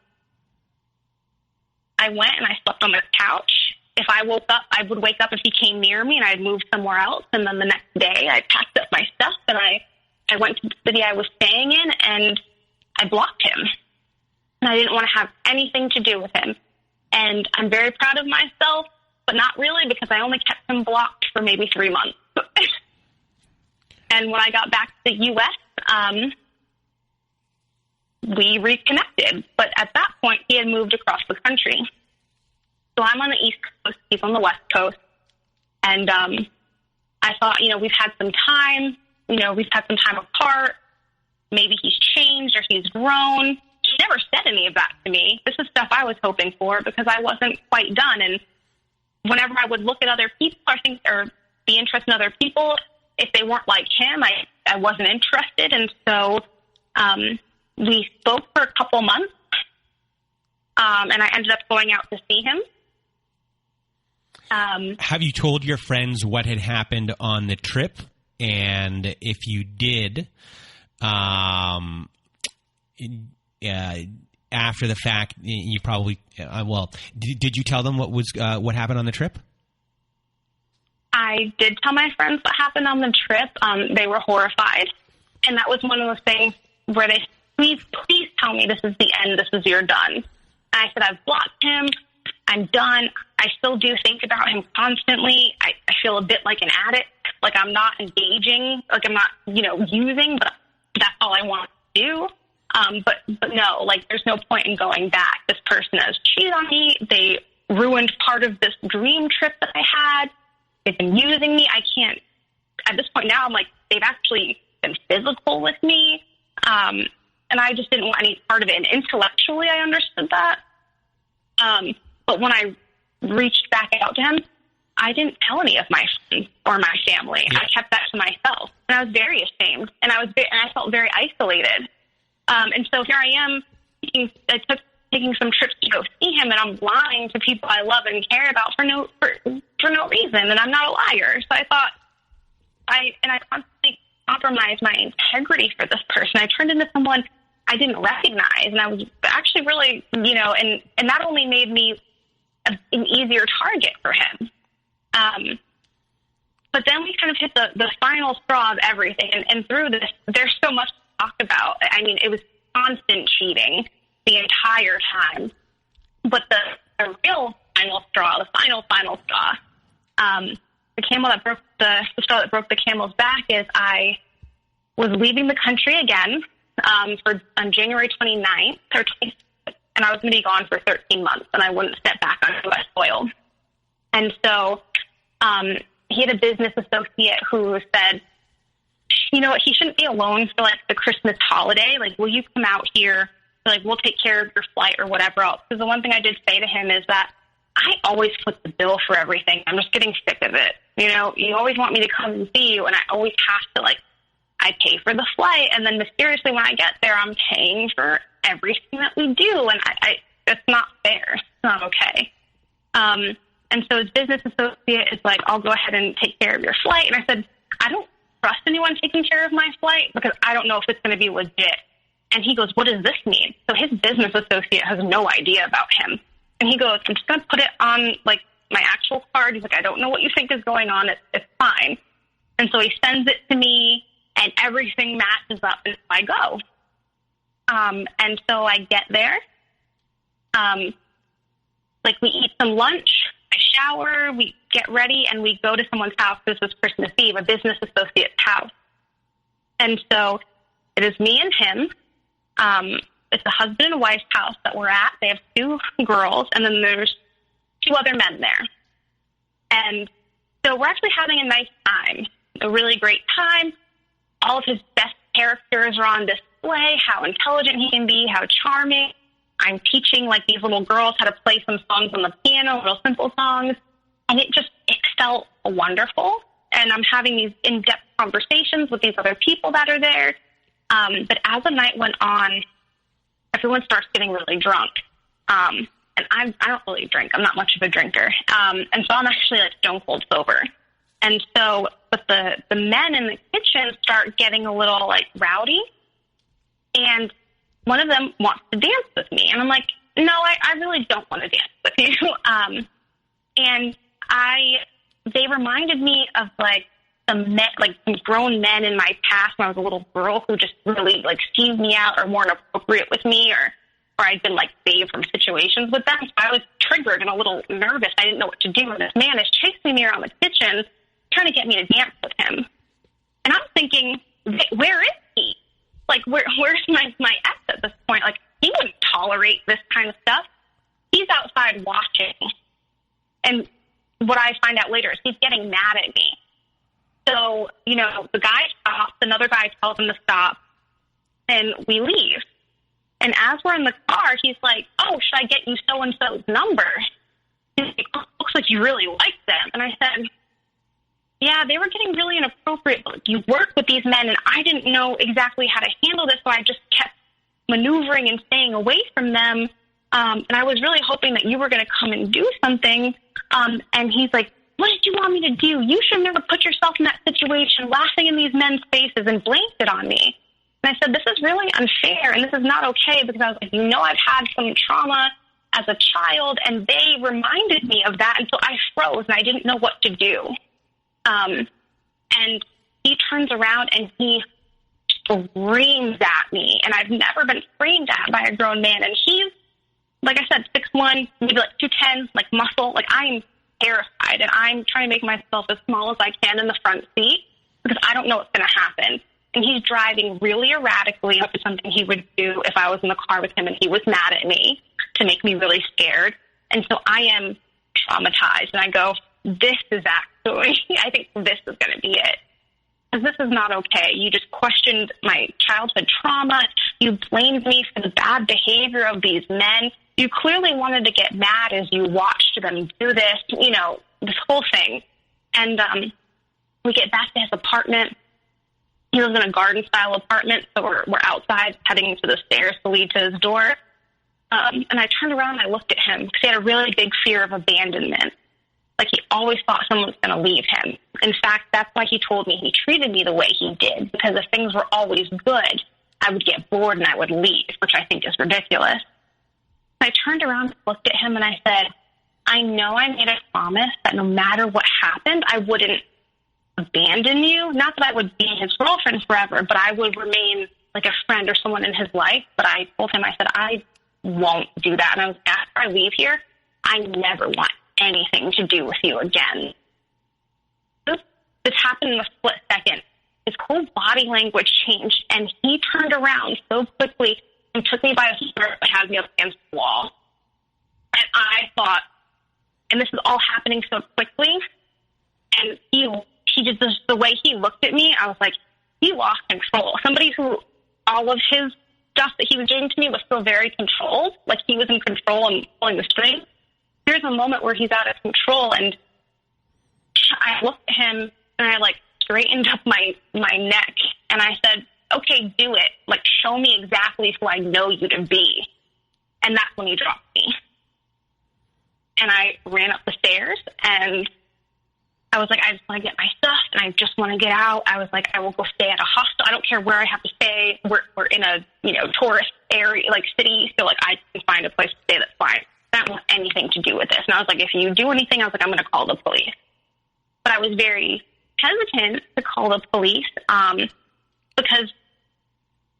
went and I slept on the couch. If I woke up, I would wake up if he came near me, and I'd move somewhere else. And then the next day, I packed up my stuff, and I went to the city I was staying in, and I blocked him. And I didn't want to have anything to do with him. And I'm very proud of myself, but not really, because I only kept him blocked for maybe 3 months. And when I got back to the U.S., we reconnected. But at that point, he had moved across the country. So I'm on the East Coast, he's on the West Coast. And I thought, we've had some time, we've had some time apart. Maybe he's changed or he's grown. She never said any of that to me. This is stuff I was hoping for because I wasn't quite done. And whenever I would look at other people, or be interested in other people, if they weren't like him, I wasn't interested. And so we spoke for a couple months, and I ended up going out to see him. Have you told your friends what had happened on the trip? And if you did, after the fact, you probably did you tell them what happened on the trip? I did tell my friends what happened on the trip. They were horrified, and that was one of those things where they, please tell me this is the end. This is you're done. And I said, I've blocked him. I'm done. I still do think about him constantly. I feel a bit like an addict. Like I'm not engaging. Like I'm not, using, but that's all I want to do. But no, like there's no point in going back. This person has cheated on me. They ruined part of this dream trip that I had. They've been using me. I can't, at this point now, I'm like, they've actually been physical with me. And I just didn't want any part of it. And intellectually, I understood that. But when I reached back out to him, I didn't tell any of my friends or my family. Yeah. I kept that to myself. And I was very ashamed. And I felt very isolated. And so here I am, taking some trips to go see him, and I'm lying to people I love and care about for no reason, and I'm not a liar. So I thought, I constantly compromised my integrity for this person. I turned into someone I didn't recognize, and I was actually really, and that only made me an easier target for him. But then we kind of hit the final straw of everything, and through this, there's so much to talk about. I mean, it was constant cheating the entire time. But the real final straw, the final straw, the camel that broke the straw that broke the camel's back is I was leaving the country again on January 29th, and I was going to be gone for 13 months, and I wouldn't step back on U.S. soil. And so he had a business associate who said, you know what, he shouldn't be alone for, like, the Christmas holiday. Like, will you come out here? Like, we'll take care of your flight or whatever else. Because the one thing I did say to him is that I always foot the bill for everything. I'm just getting sick of it. You always want me to come and see you, and I always have to, like, I pay for the flight, and then mysteriously when I get there, I'm paying for everything that we do, and it's not fair. It's not okay. And so his business associate is like, I'll go ahead and take care of your flight. And I said, I don't trust anyone taking care of my flight because I don't know if it's going to be legit. And he goes, what does this mean? So his business associate has no idea about him. And he goes, I'm just going to put it on, like, my actual card. He's like, I don't know what you think is going on. It's fine. And so he sends it to me, and everything matches up as I go. And so I get there. We eat some lunch, I shower, we get ready, and we go to someone's house. This was Christmas Eve, a business associate's house. And so it is me and him. It's a husband and wife's house that we're at. They have 2 girls, and then there's 2 other men there. And so we're actually having a nice time, a really great time. All of his best characters are on display, how intelligent he can be, how charming. I'm teaching, like, these little girls how to play some songs on the piano, real simple songs. And it felt wonderful. And I'm having these in-depth conversations with these other people that are there. But as the night went on, everyone starts getting really drunk. And I don't really drink. I'm not much of a drinker. And so I'm actually, like, stone cold sober. And so, but the men in the kitchen start getting a little, like, rowdy. And one of them wants to dance with me. And I'm like, no, I really don't want to dance with you. And they reminded me of, like, some grown men in my past when I was a little girl who just really, like, teased me out or weren't appropriate with me, or I'd been, like, saved from situations with them. So I was triggered and a little nervous. I didn't know what to do. And this man is chasing me around the kitchen, trying to get me to dance with him. And I'm thinking, where is he? Like, where's my ex at this point? Like, he wouldn't tolerate this kind of stuff. He's outside watching. And what I find out later is he's getting mad at me. So, the guy stops, another guy tells him to stop, and we leave. And as we're in the car, he's like, oh, should I get you so-and-so's number? He's like, oh, looks like you really like them. And I said, yeah, they were getting really inappropriate. You work with these men, and I didn't know exactly how to handle this, so I just kept maneuvering and staying away from them. And I was really hoping that you were going to come and do something. And he's like, what did you want me to do? You should have never put yourself in that situation, laughing in these men's faces, and blamed it on me. And I said, this is really unfair, and this is not okay, because I was like, I've had some trauma as a child, and they reminded me of that, and so I froze, and I didn't know what to do. And he turns around, and he screams at me, and I've never been screamed at by a grown man, and he's, like I said, 6'1", maybe like 210, like muscle, like I'm terrified, and I'm trying to make myself as small as I can in the front seat, because I don't know what's going to happen. And he's driving really erratically, which is something he would do if I was in the car with him and he was mad at me, to make me really scared. And so I am traumatized, and I go, this is actually, I think this is going to be it. Because this is not okay. You just questioned my childhood trauma. You blamed me for the bad behavior of these men. You clearly wanted to get mad as you watched them do this, this whole thing. And we get back to his apartment. He lives in a garden-style apartment, so we're outside heading to the stairs to lead to his door. And I turned around and I looked at him, because he had a really big fear of abandonment. Like, he always thought someone was going to leave him. In fact, that's why he told me he treated me the way he did, because if things were always good, I would get bored and I would leave, which I think is ridiculous. I turned around and looked at him and I said, I know I made a promise that no matter what happened, I wouldn't abandon you. Not that I would be his girlfriend forever, but I would remain like a friend or someone in his life. But I told him, I said, I won't do that. And I was, after I leave here, I never want anything to do with you again. This happened in a split second. His whole body language changed, and he turned around so quickly and took me by the shirt and had me up against the wall. And I thought, and this is all happening so quickly, and he just, the way he looked at me, I was like, he lost control. Somebody who, all of his stuff that he was doing to me was still very controlled, like he was in control and pulling the strings. There's a moment where he's out of control, and I looked at him, and I, straightened up my neck, and I said, okay, do it. Show me exactly who I know you to be. And that's when he dropped me. And I ran up the stairs, and I was like, I just want to get my stuff, and I just want to get out. I was like, I will go stay at a hostel. I don't care where I have to stay. We're in a, tourist area, city, so, I can find a place to stay that's fine. I don't want anything to do with this. And I was like, if you do anything, I was like, I'm going to call the police. But I was very hesitant to call the police because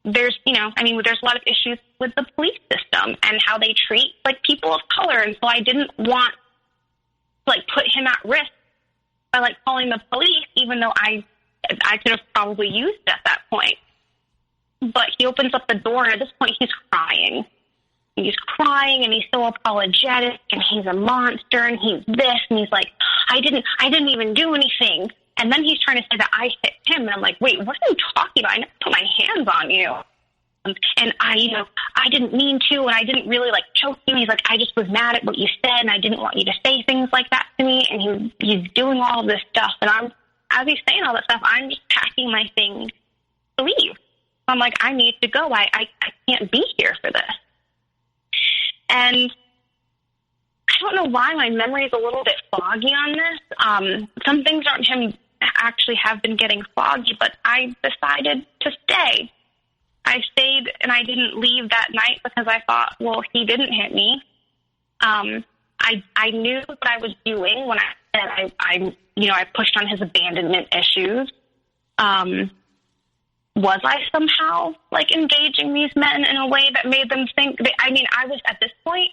there's a lot of issues with the police system and how they treat people of color. And so I didn't want to put him at risk by calling the police, even though I could have probably used it at that point. But he opens up the door, and at this point he's crying. He's crying, and he's so apologetic, and he's a monster, and he's this, and he's like, I didn't even do anything. And then he's trying to say that I hit him, and I'm like, wait, what are you talking about? I never put my hands on you. And I didn't mean to, and I didn't really choke you. He's like, I just was mad at what you said, and I didn't want you to say things like that to me. And he's doing all this stuff, and as he's saying all that stuff, I'm just packing my things to leave. I'm like, I need to go. I can't be here for this. And I don't know why my memory is a little bit foggy on this. Some things aren't him actually have been getting foggy, but I decided to stay. I stayed, and I didn't leave that night because I thought, well, he didn't hit me. I knew what I was doing when I said I pushed on his abandonment issues. Was I somehow engaging these men in a way that made them think I was, at this point,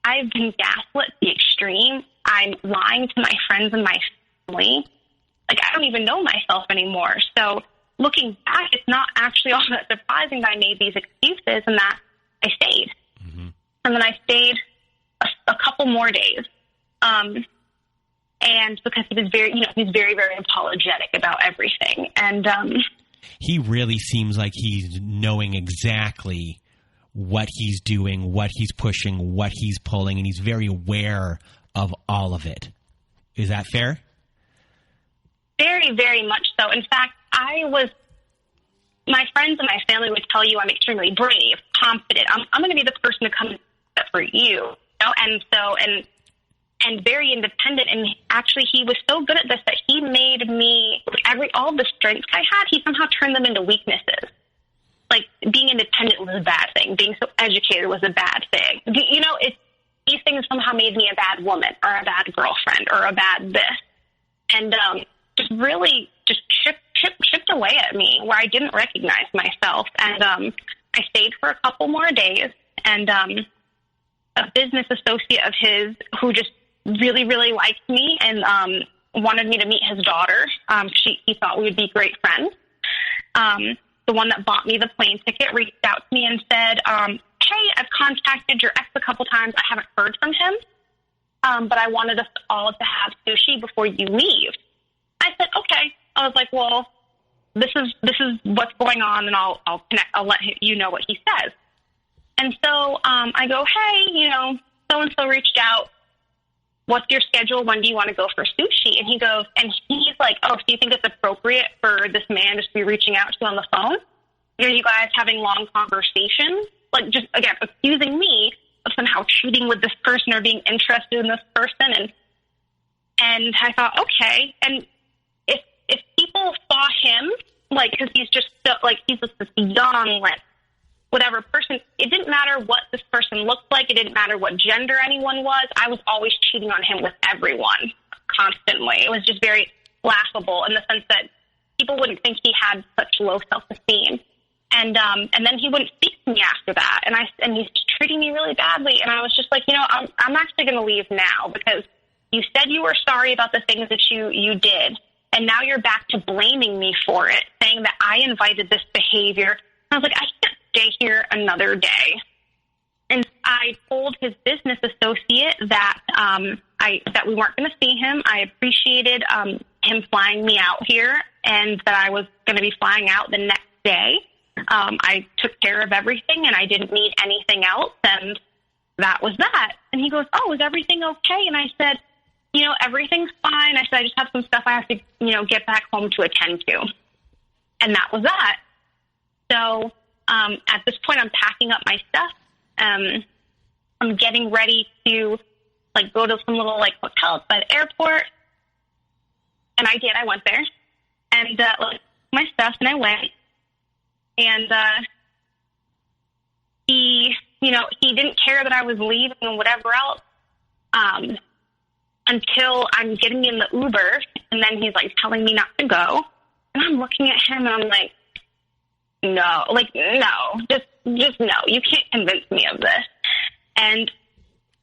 I've been gaslit to the extreme. I'm lying to my friends and my family. I don't even know myself anymore. So looking back, it's not actually all that surprising that I made these excuses and that I stayed. Mm-hmm. And then I stayed a couple more days. And because he was he's very, very apologetic about everything. And, he really seems like he's knowing exactly what he's doing, what he's pushing, what he's pulling, and he's very aware of all of it. Is that fair? Very, very much so. In fact, my friends and my family would tell you I'm extremely brave, confident. I'm going to be the person to come for you. And and very independent. And actually, he was so good at this that he made me, all the strengths I had, he somehow turned them into weaknesses. Like, being independent was a bad thing. Being so educated was a bad thing. You know, these things somehow made me a bad woman or a bad girlfriend or a bad this. And just really just chipped away at me where I didn't recognize myself. And I stayed for a couple more days, and a business associate of his who just really, really liked me and wanted me to meet his daughter. He thought we would be great friends. The one that bought me the plane ticket reached out to me and said, hey, I've contacted your ex a couple times. I haven't heard from him, but I wanted us all to have sushi before you leave. I said, okay. I was like, well, this is what's going on, and I'll let you know what he says. And so I go, hey, you know, so-and-so reached out. What's your schedule? When do you want to go for sushi? And he goes, and he's like, oh, so you think it's appropriate for this man just to be reaching out to you on the phone? Are you guys having long conversations? Like, just, again, accusing me of somehow cheating with this person or being interested in this person. And I thought, okay. And if people saw him, like, because he's just so, like, he's just this young, like, whatever person, it didn't matter what this person looked like. It didn't matter what gender anyone was. I was always cheating on him with everyone constantly. It was just very laughable in the sense that people wouldn't think he had such low self-esteem. And then he wouldn't speak to me after that. And he's treating me really badly. And I was just like, you know, I'm actually going to leave now because you said you were sorry about the things that you did. And now you're back to blaming me for it, saying that I invited this behavior. I was like, I can't stay here another day. And I told his business associate that that we weren't going to see him. I appreciated him flying me out here, and that I was going to be flying out the next day. I took care of everything, and I didn't need anything else, and that was that. And he goes, oh, is everything okay? And I said, you know, everything's fine. I said, I just have some stuff I have to, you know, get back home to attend to. And that was that. So at this point, I'm packing up my stuff. I'm getting ready to, like, go to some little, like, hotel by the airport. And I did. I went there. And, like, my stuff, and I went. And he, you know, he didn't care that I was leaving and whatever else until I'm getting in the Uber. And then he's, like, telling me not to go. And I'm looking at him, and I'm like, no, just no. You can't convince me of this. And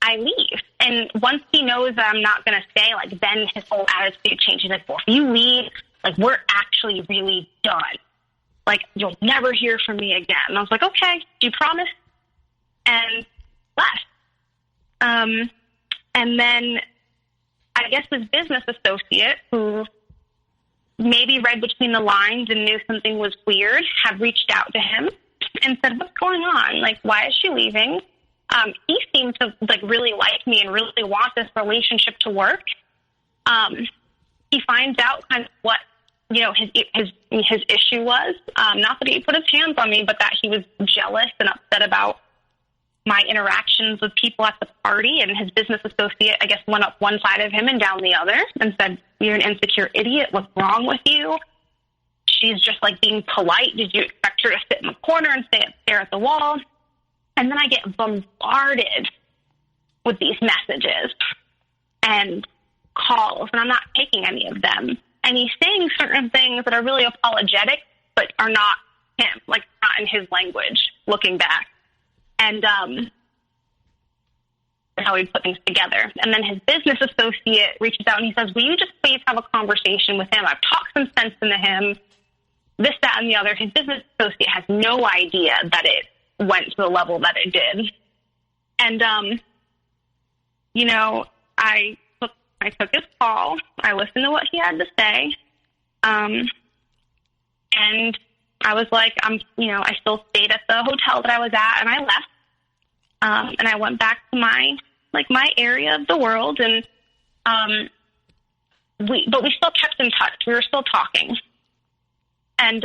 I leave. And once he knows that I'm not going to stay, like, then his whole attitude changes. Like, well, if you leave, like, we're actually really done. Like, you'll never hear from me again. And I was like, okay, do you promise? And left. And then I guess his business associate, who maybe read between the lines and knew something was weird, had reached out to him and said, what's going on? Like, why is she leaving? He seemed to, like, really like me and really want this relationship to work. He finds out kind of what, you know, his issue was. Not that he put his hands on me, but that he was jealous and upset about my interactions with people at the party. And his business associate, I guess, went up one side of him and down the other and said, you're an insecure idiot. What's wrong with you? She's just, like, being polite. Did you expect her to sit in the corner and stare at the wall? And then I get bombarded with these messages and calls, and I'm not taking any of them. And he's saying certain things that are really apologetic, but are not him, like, not in his language, looking back. And how he put things together. And then his business associate reaches out and he says, will you just please have a conversation with him? I've talked some sense into him, this, that, and the other. His business associate has no idea that it went to the level that it did. And, you know, I took his call. I listened to what he had to say. And I was like, I still stayed at the hotel that I was at, and I left. And I went back to my area of the world, and we still kept in touch. We were still talking. And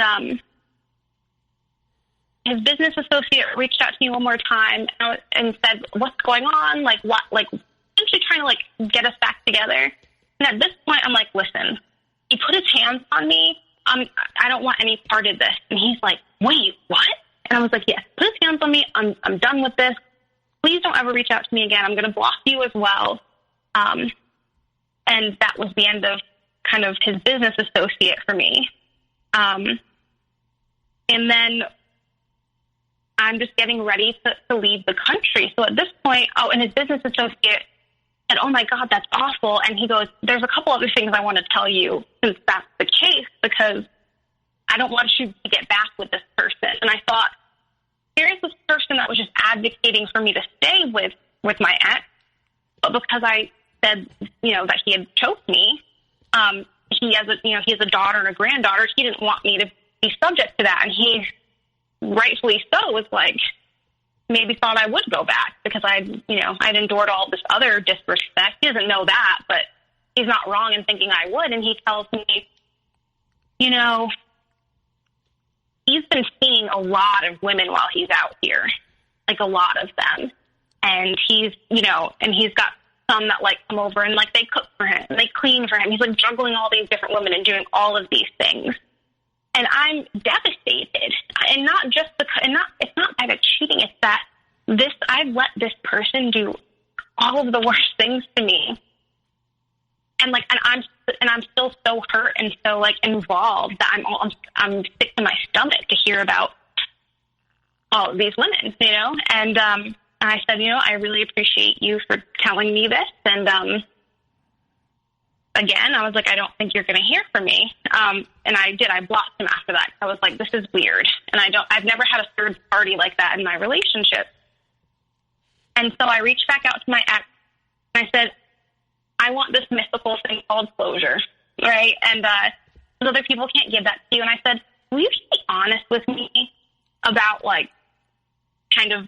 his business associate reached out to me one more time and said, what's going on? Like, what? Like, essentially trying to, like, get us back together. And at this point, I'm like, listen, he put his hands on me. I don't want any part of this. And he's like, wait, what? And I was like, yes, put his hands on me. I'm done with this. Please don't ever reach out to me again. I'm going to block you as well. And that was the end of kind of his business associate for me. And then I'm just getting ready to leave the country. So at this point, and his business associate said, oh my God, that's awful. And he goes, there's a couple other things I want to tell you since that's the case, because I don't want you to get back with this person. And I thought, here's this person that was just advocating for me to stay with my ex, but because I said, that he had choked me, he has a daughter and a granddaughter. He didn't want me to be subject to that. And he, rightfully so, was like, maybe thought I would go back because I'd endured all this other disrespect. He doesn't know that, but he's not wrong in thinking I would. And he tells me, he's been seeing a lot of women while he's out here, like a lot of them. And he's got some that like come over and like they cook for him and they clean for him. He's like juggling all these different women and doing all of these things. And I'm devastated. And it's not by the cheating. It's that I've let this person do all of the worst things to me. And I'm still so hurt and so like involved that I'm sick to my stomach to hear about all of these women, And I said, I really appreciate you for telling me this. And again, I was like, I don't think you're going to hear from me. And I did. I blocked him after that. I was like, this is weird. And I've never had a third party like that in my relationship. And so I reached back out to my ex and I said, I want this mythical thing called closure, right? And other people can't give that to you. And I said, will you just be honest with me about like kind of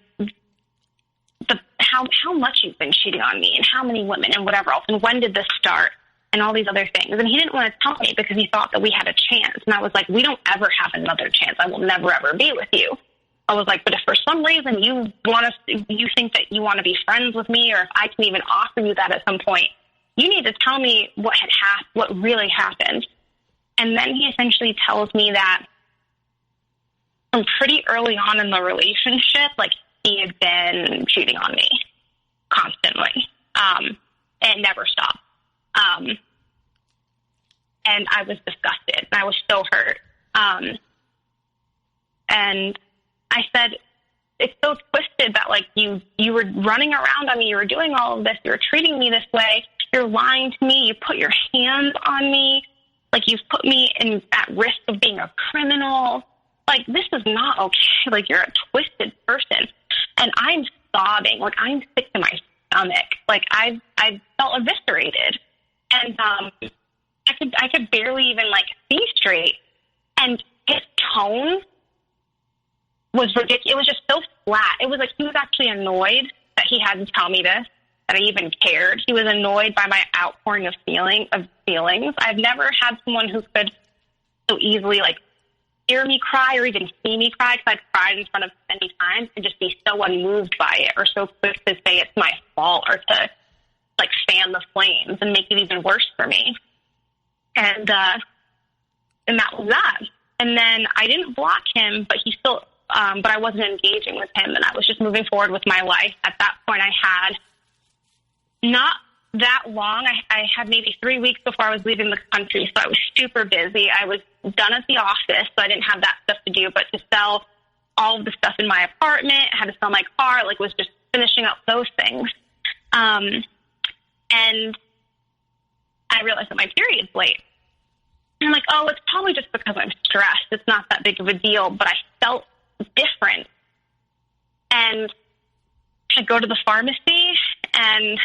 how much you've been cheating on me and how many women and whatever else, and when did this start and all these other things. And he didn't want to tell me because he thought that we had a chance. And I was like, we don't ever have another chance. I will never, ever be with you. I was like, but if for some reason you think that you want to be friends with me, or if I can even offer you that at some point, you need to tell me what really happened. And then he essentially tells me that from pretty early on in the relationship, like he had been cheating on me constantly, and never stopped. And I was disgusted and I was so hurt. And I said, it's so twisted that like you were running around on me, you were doing all of this, you were treating me this way, you're lying to me, you put your hands on me, like you've put me at risk of being a criminal. Like, this is not okay. Like, you're a twisted person. And I'm sobbing. Like, I'm sick to my stomach. Like, I felt eviscerated. And I could barely even, like, see straight. And his tone was ridiculous. It was just so flat. It was like he was actually annoyed that he had to tell me this, that I even cared. He was annoyed by my outpouring of feelings. I've never had someone who could so easily, like, hear me cry or even see me cry, because I've cried in front of him many times, and just be so unmoved by it or so quick to say it's my fault or to like fan the flames and make it even worse for me. And that was that. And then I didn't block him, but he still, but I wasn't engaging with him, and I was just moving forward with my life. At that point, I had not that long. I had maybe 3 weeks before I was leaving the country, so I was super busy. I was done at the office, so I didn't have that stuff to do, but to sell all of the stuff in my apartment, I had to sell my car, like, was just finishing up those things. And I realized that my period's late. And I'm like, oh, it's probably just because I'm stressed. It's not that big of a deal, but I felt different. And I go to the pharmacy, and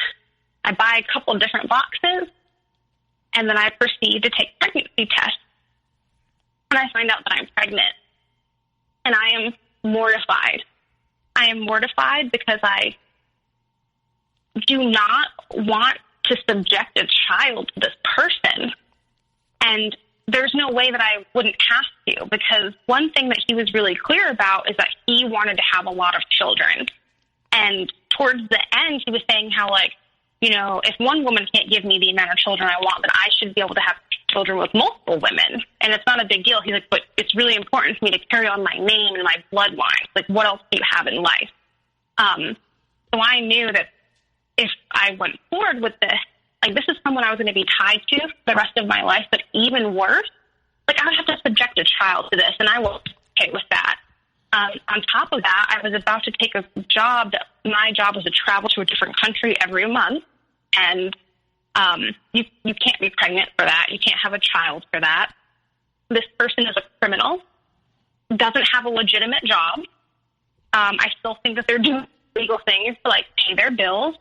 I buy a couple of different boxes, and then I proceed to take pregnancy tests. And I find out that I'm pregnant. And I am mortified. I am mortified because I do not want to subject a child to this person. And there's no way that I wouldn't have to, because one thing that he was really clear about is that he wanted to have a lot of children. And towards the end, he was saying how, like, you know, if one woman can't give me the amount of children I want, then I should be able to have children with multiple women. And it's not a big deal. He's like, but it's really important for me to carry on my name and my bloodline. Like, what else do you have in life? So I knew that if I went forward with this, like, this is someone I was going to be tied to for the rest of my life, but even worse, like, I would have to subject a child to this, and I wasn't okay with that. On top of that, I was about to take a job that my job was to travel to a different country every month, and you can't be pregnant for that. You can't have a child for that. This person is a criminal, doesn't have a legitimate job. I still think that they're doing legal things to, like, pay their bills.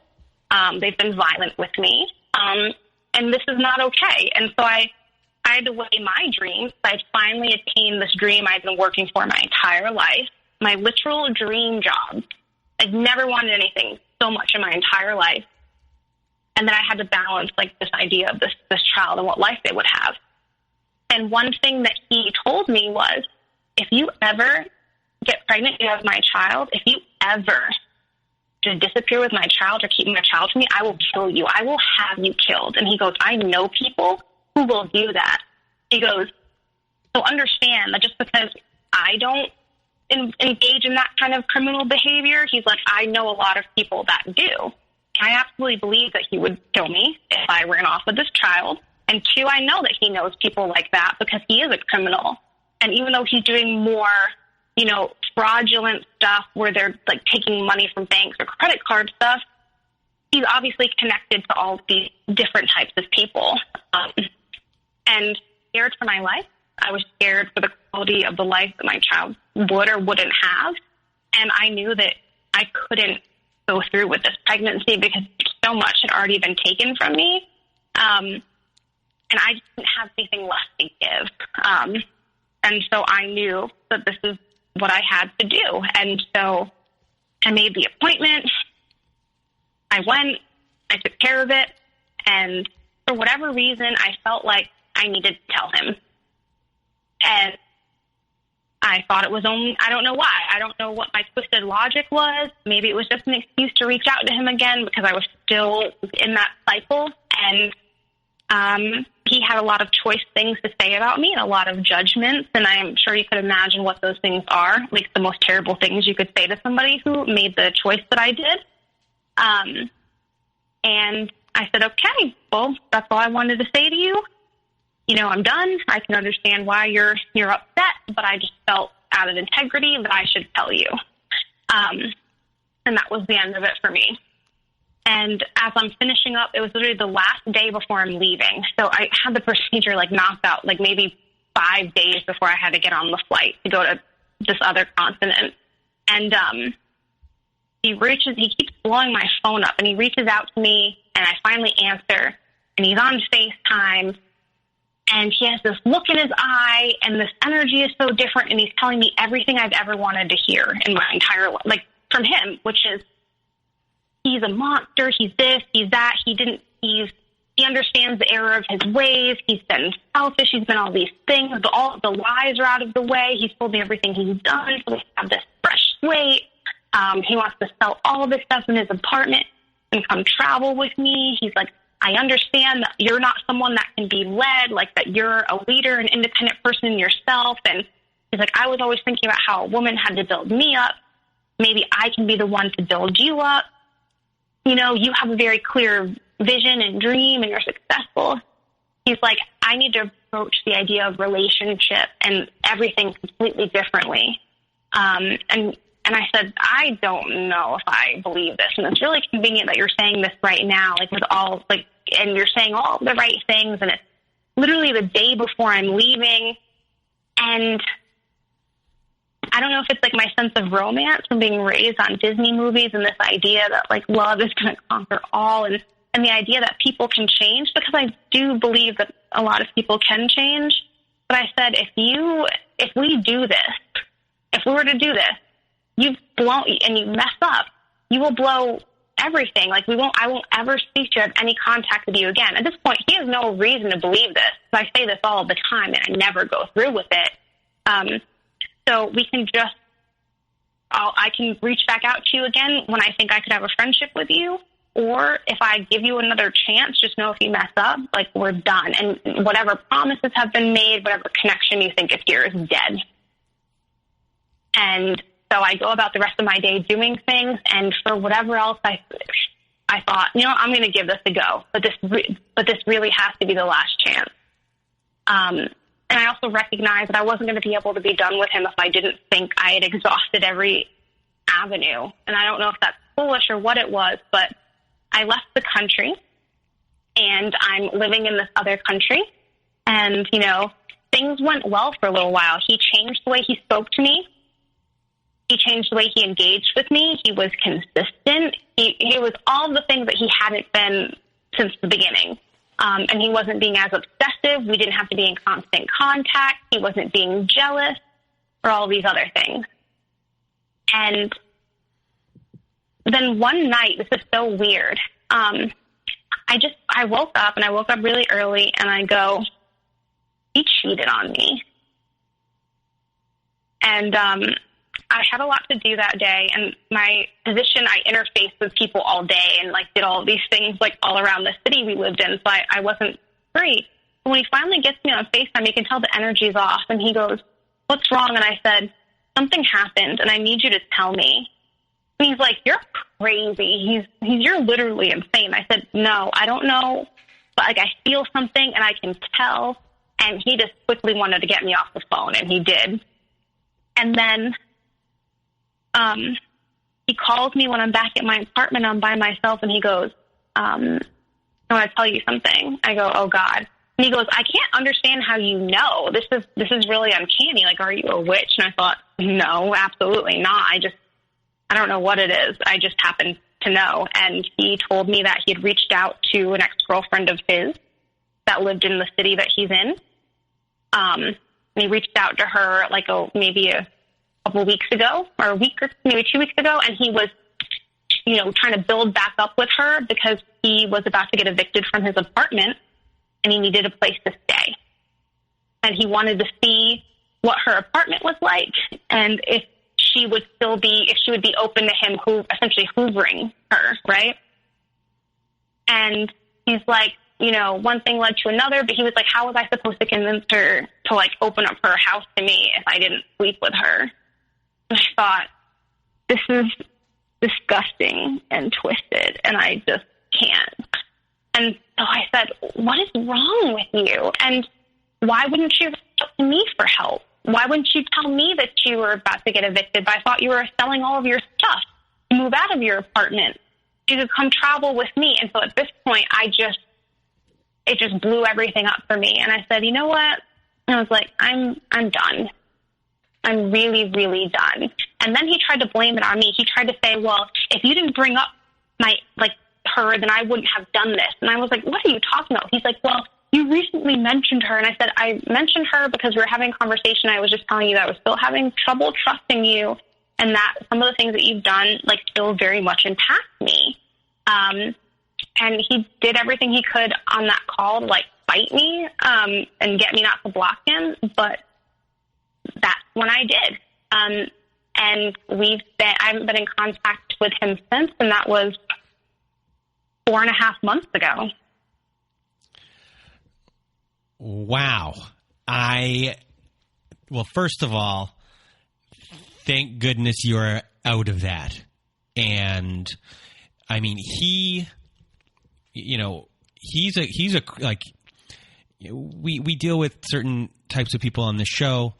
They've been violent with me, and this is not okay. And so I had to weigh my dreams. I finally attained this dream I've been working for my entire life, my literal dream job. I'd never wanted anything so much in my entire life. And then I had to balance, like, this idea of this child and what life they would have. And one thing that he told me was, if you ever get pregnant, you have my child, if you ever just disappear with my child or keep my child from me, I will kill you. I will have you killed. And he goes, I know people who will do that. He goes, so understand that just because I don't engage in that kind of criminal behavior, he's like, I know a lot of people that do. I absolutely believe that he would kill me if I ran off with this child. And two, I know that he knows people like that because he is a criminal. And even though he's doing more, you know, fraudulent stuff where they're, like, taking money from banks or credit card stuff, he's obviously connected to all these different types of people. And scared for my life. I was scared for the quality of the life that my child would or wouldn't have. And I knew that I couldn't go through with this pregnancy because so much had already been taken from me. And I just didn't have anything left to give. And so I knew that this is what I had to do. And so I made the appointment. I went, I took care of it. And for whatever reason, I felt like I needed to tell him. And I thought it was only, I don't know why. I don't know what my twisted logic was. Maybe it was just an excuse to reach out to him again because I was still in that cycle. And he had a lot of choice things to say about me and a lot of judgments. And I am sure you could imagine what those things are, like the most terrible things you could say to somebody who made the choice that I did. And I said, okay, well, that's all I wanted to say to you. You know, I'm done. I can understand why you're upset, but I just felt out of integrity that I should tell you. And that was the end of it for me. And as I'm finishing up, it was literally the last day before I'm leaving. So I had the procedure, like, knocked out, like, maybe 5 days before I had to get on the flight to go to this other continent. And he keeps blowing my phone up, and he reaches out to me, and I finally answer, and he's on FaceTime. And he has this look in his eye, and this energy is so different, and he's telling me everything I've ever wanted to hear in my entire life, like, from him, which is, he's a monster, he's this, he's that, he understands the error of his ways, he's been selfish, he's been all these things, but all the lies are out of the way, he's told me everything he's done, so we have this fresh slate, he wants to sell all of this stuff in his apartment and come travel with me, he's like, I understand that you're not someone that can be led, like that you're a leader, an independent person yourself. And he's like, I was always thinking about how a woman had to build me up. Maybe I can be the one to build you up. You know, you have a very clear vision and dream and you're successful. He's like, I need to approach the idea of relationship and everything completely differently. And I said, I don't know if I believe this. And it's really convenient that you're saying this right now, like with all, like, and you're saying all the right things. And it's literally the day before I'm leaving. And I don't know if it's like my sense of romance from being raised on Disney movies and this idea that, like, love is going to conquer all. And the idea that people can change, because I do believe that a lot of people can change. But I said, if we do this, if we were to do this, you've blown, and you mess up, you will blow everything. Like, I won't ever speak to you, have any contact with you again. At this point, he has no reason to believe this. So I say this all the time, and I never go through with it. So we can I can reach back out to you again when I think I could have a friendship with you, or if I give you another chance, just know if you mess up, like, we're done. And whatever promises have been made, whatever connection you think is here is dead. And so I go about the rest of my day doing things, and for whatever else, I thought, you know, I'm going to give this a go, but this really has to be the last chance. And I also recognized that I wasn't going to be able to be done with him if I didn't think I had exhausted every avenue. And I don't know if that's foolish or what it was, but I left the country, and I'm living in this other country. And, you know, things went well for a little while. He changed the way he spoke to me. He changed the way he engaged with me. He was consistent. He was all the things that he hadn't been since the beginning. And he wasn't being as obsessive. We didn't have to be in constant contact. He wasn't being jealous or all these other things. And then one night, this is so weird. I woke up, and I woke up really early, and I go, he cheated on me. And I had a lot to do that day, and my position, I interfaced with people all day and, like, did all these things, like, all around the city we lived in, so I wasn't free. But when he finally gets me on FaceTime, you can tell the energy's off, and he goes, what's wrong? And I said, something happened, and I need you to tell me. And he's like, you're crazy. You're literally insane. I said, no, I don't know, but, like, I feel something, and I can tell. And he just quickly wanted to get me off the phone, and he did. And then he calls me when I'm back at my apartment. I'm by myself, and he goes, I want to tell you something. I go, oh, God. And he goes, I can't understand how you know. This is really uncanny. Like, are you a witch? And I thought, no, absolutely not. I don't know what it is. I just happened to know. And he told me that he had reached out to an ex-girlfriend of his that lived in the city that he's in. And he reached out to her like maybe a couple weeks ago, or a week or maybe 2 weeks ago. And he was, you know, trying to build back up with her because he was about to get evicted from his apartment and he needed a place to stay. And he wanted to see what her apartment was like and if she would be open to him essentially hoovering her, right? And he's like, you know, one thing led to another, but he was like, how was I supposed to convince her to, like, open up her house to me if I didn't sleep with her? And I thought, this is disgusting and twisted, and I just can't. And so I said, what is wrong with you? And why wouldn't you reach out to me for help? Why wouldn't you tell me that you were about to get evicted, but I thought you were selling all of your stuff to move out of your apartment? You could come travel with me. And so at this point, it just blew everything up for me. And I said, you know what? And I was like, I'm done. I'm really, really done. And then he tried to blame it on me. He tried to say, well, if you didn't bring up her, then I wouldn't have done this. And I was like, what are you talking about? He's like, well, you recently mentioned her. And I said, I mentioned her because we were having a conversation. I was just telling you that I was still having trouble trusting you and that some of the things that you've done, like, still very much impact me. And he did everything he could on that call to, like, fight me and get me not to block him. But that's when I did. And I haven't been in contact with him since, and that was 4.5 months ago. Wow. Well, first of all, thank goodness you're out of that. And I mean, we deal with certain types of people on the show,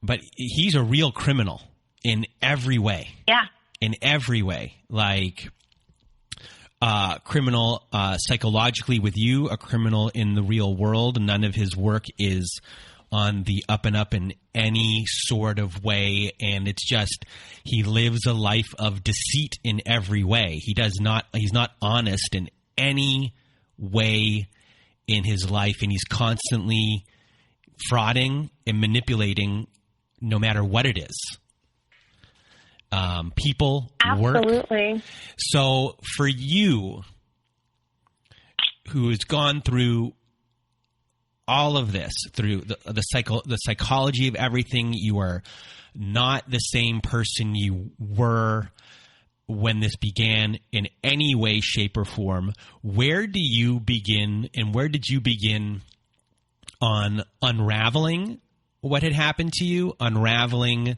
but he's a real criminal in every way. Yeah. In every way. Like, criminal psychologically with you, a criminal in the real world. None of his work is on the up and up in any sort of way, and it's just he lives a life of deceit in every way. He's not honest in any way in his life, and he's constantly frauding and manipulating no matter what it is. People, absolutely. Work. So for you, who has gone through all of this, through the psychology of everything, you are not the same person you were when this began in any way, shape, or form. Where do you begin, and where did you begin on unraveling what had happened to you, unraveling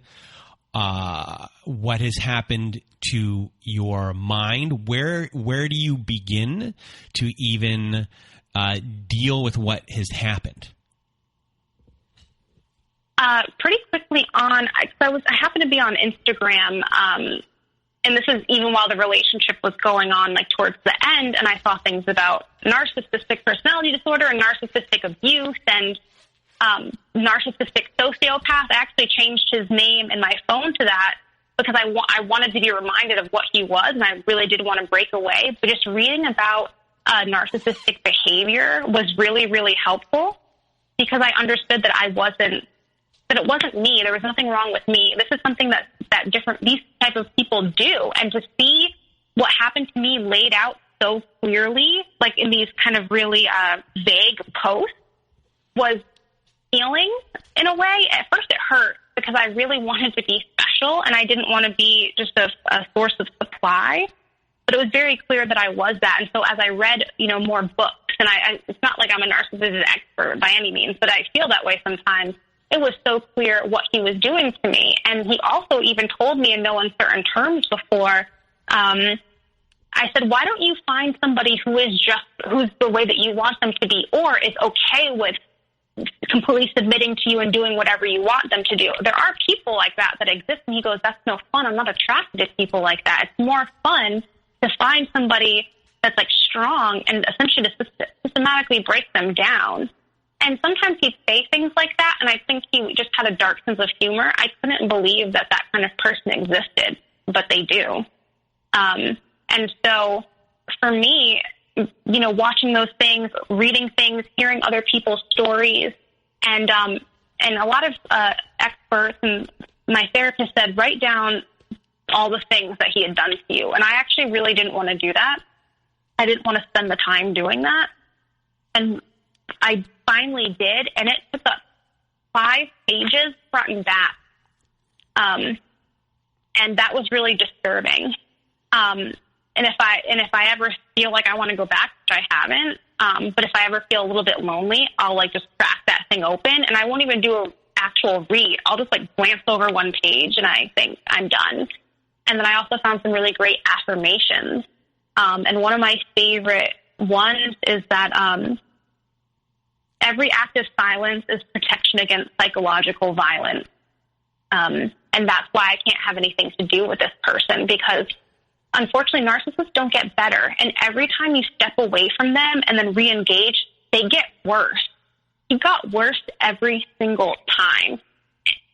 what has happened to your mind? Where do you begin to even deal with what has happened? Pretty quickly on, I happened to be on Instagram, and this is even while the relationship was going on, like towards the end, and I saw things about narcissistic personality disorder and narcissistic abuse and narcissistic sociopath. I actually changed his name in my phone to that because I wanted to be reminded of what he was, and I really did want to break away. But just reading about narcissistic behavior was really, really helpful because I understood that it wasn't me. There was nothing wrong with me. This is something that these type of people do. And to see what happened to me laid out so clearly, like in these kind of really vague posts, was healing in a way. At first it hurt because I really wanted to be special and I didn't want to be just a source of supply. But it was very clear that I was that. And so as I read, more books, and it's not like I'm a narcissistic expert by any means, but I feel that way sometimes. It was so clear what he was doing to me. And he also even told me in no uncertain terms before, I said, why don't you find somebody who's the way that you want them to be, or is okay with completely submitting to you and doing whatever you want them to do? There are people like that exist. And he goes, that's no fun. I'm not attracted to people like that. It's more fun to find somebody that's like strong and essentially to systematically break them down. And sometimes he'd say things like that, and I think he just had a dark sense of humor. I couldn't believe that kind of person existed, but they do. And so for me, watching those things, reading things, hearing other people's stories, and a lot of experts and my therapist said, write down all the things that he had done to you. And I actually really didn't want to do that. I didn't want to spend the time doing that. And I finally did, and it took up 5 pages front and back. And that was really disturbing. And if I ever feel like I want to go back, which I haven't, but if I ever feel a little bit lonely, I'll like just crack that thing open, and I won't even do an actual read. I'll just like glance over one page and I think I'm done. And then I also found some really great affirmations. And one of my favorite ones is that, every act of silence is protection against psychological violence. And that's why I can't have anything to do with this person, because unfortunately narcissists don't get better. And every time you step away from them and then re-engage, they get worse. He got worse every single time.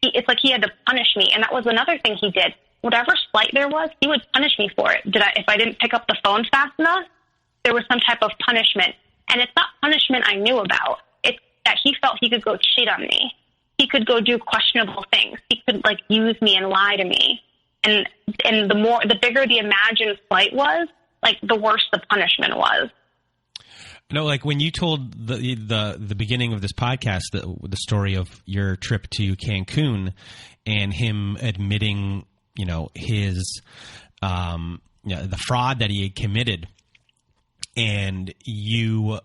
It's like he had to punish me. And that was another thing he did. Whatever slight there was, he would punish me for it. If I didn't pick up the phone fast enough, there was some type of punishment. And it's not punishment I knew about. It's that he felt he could go cheat on me. He could go do questionable things. He could like use me and lie to me. And the bigger the imagined slight was, like the worse the punishment was. No, like when you told the beginning of this podcast, the story of your trip to Cancun and him admitting, his, the fraud that he had committed, and you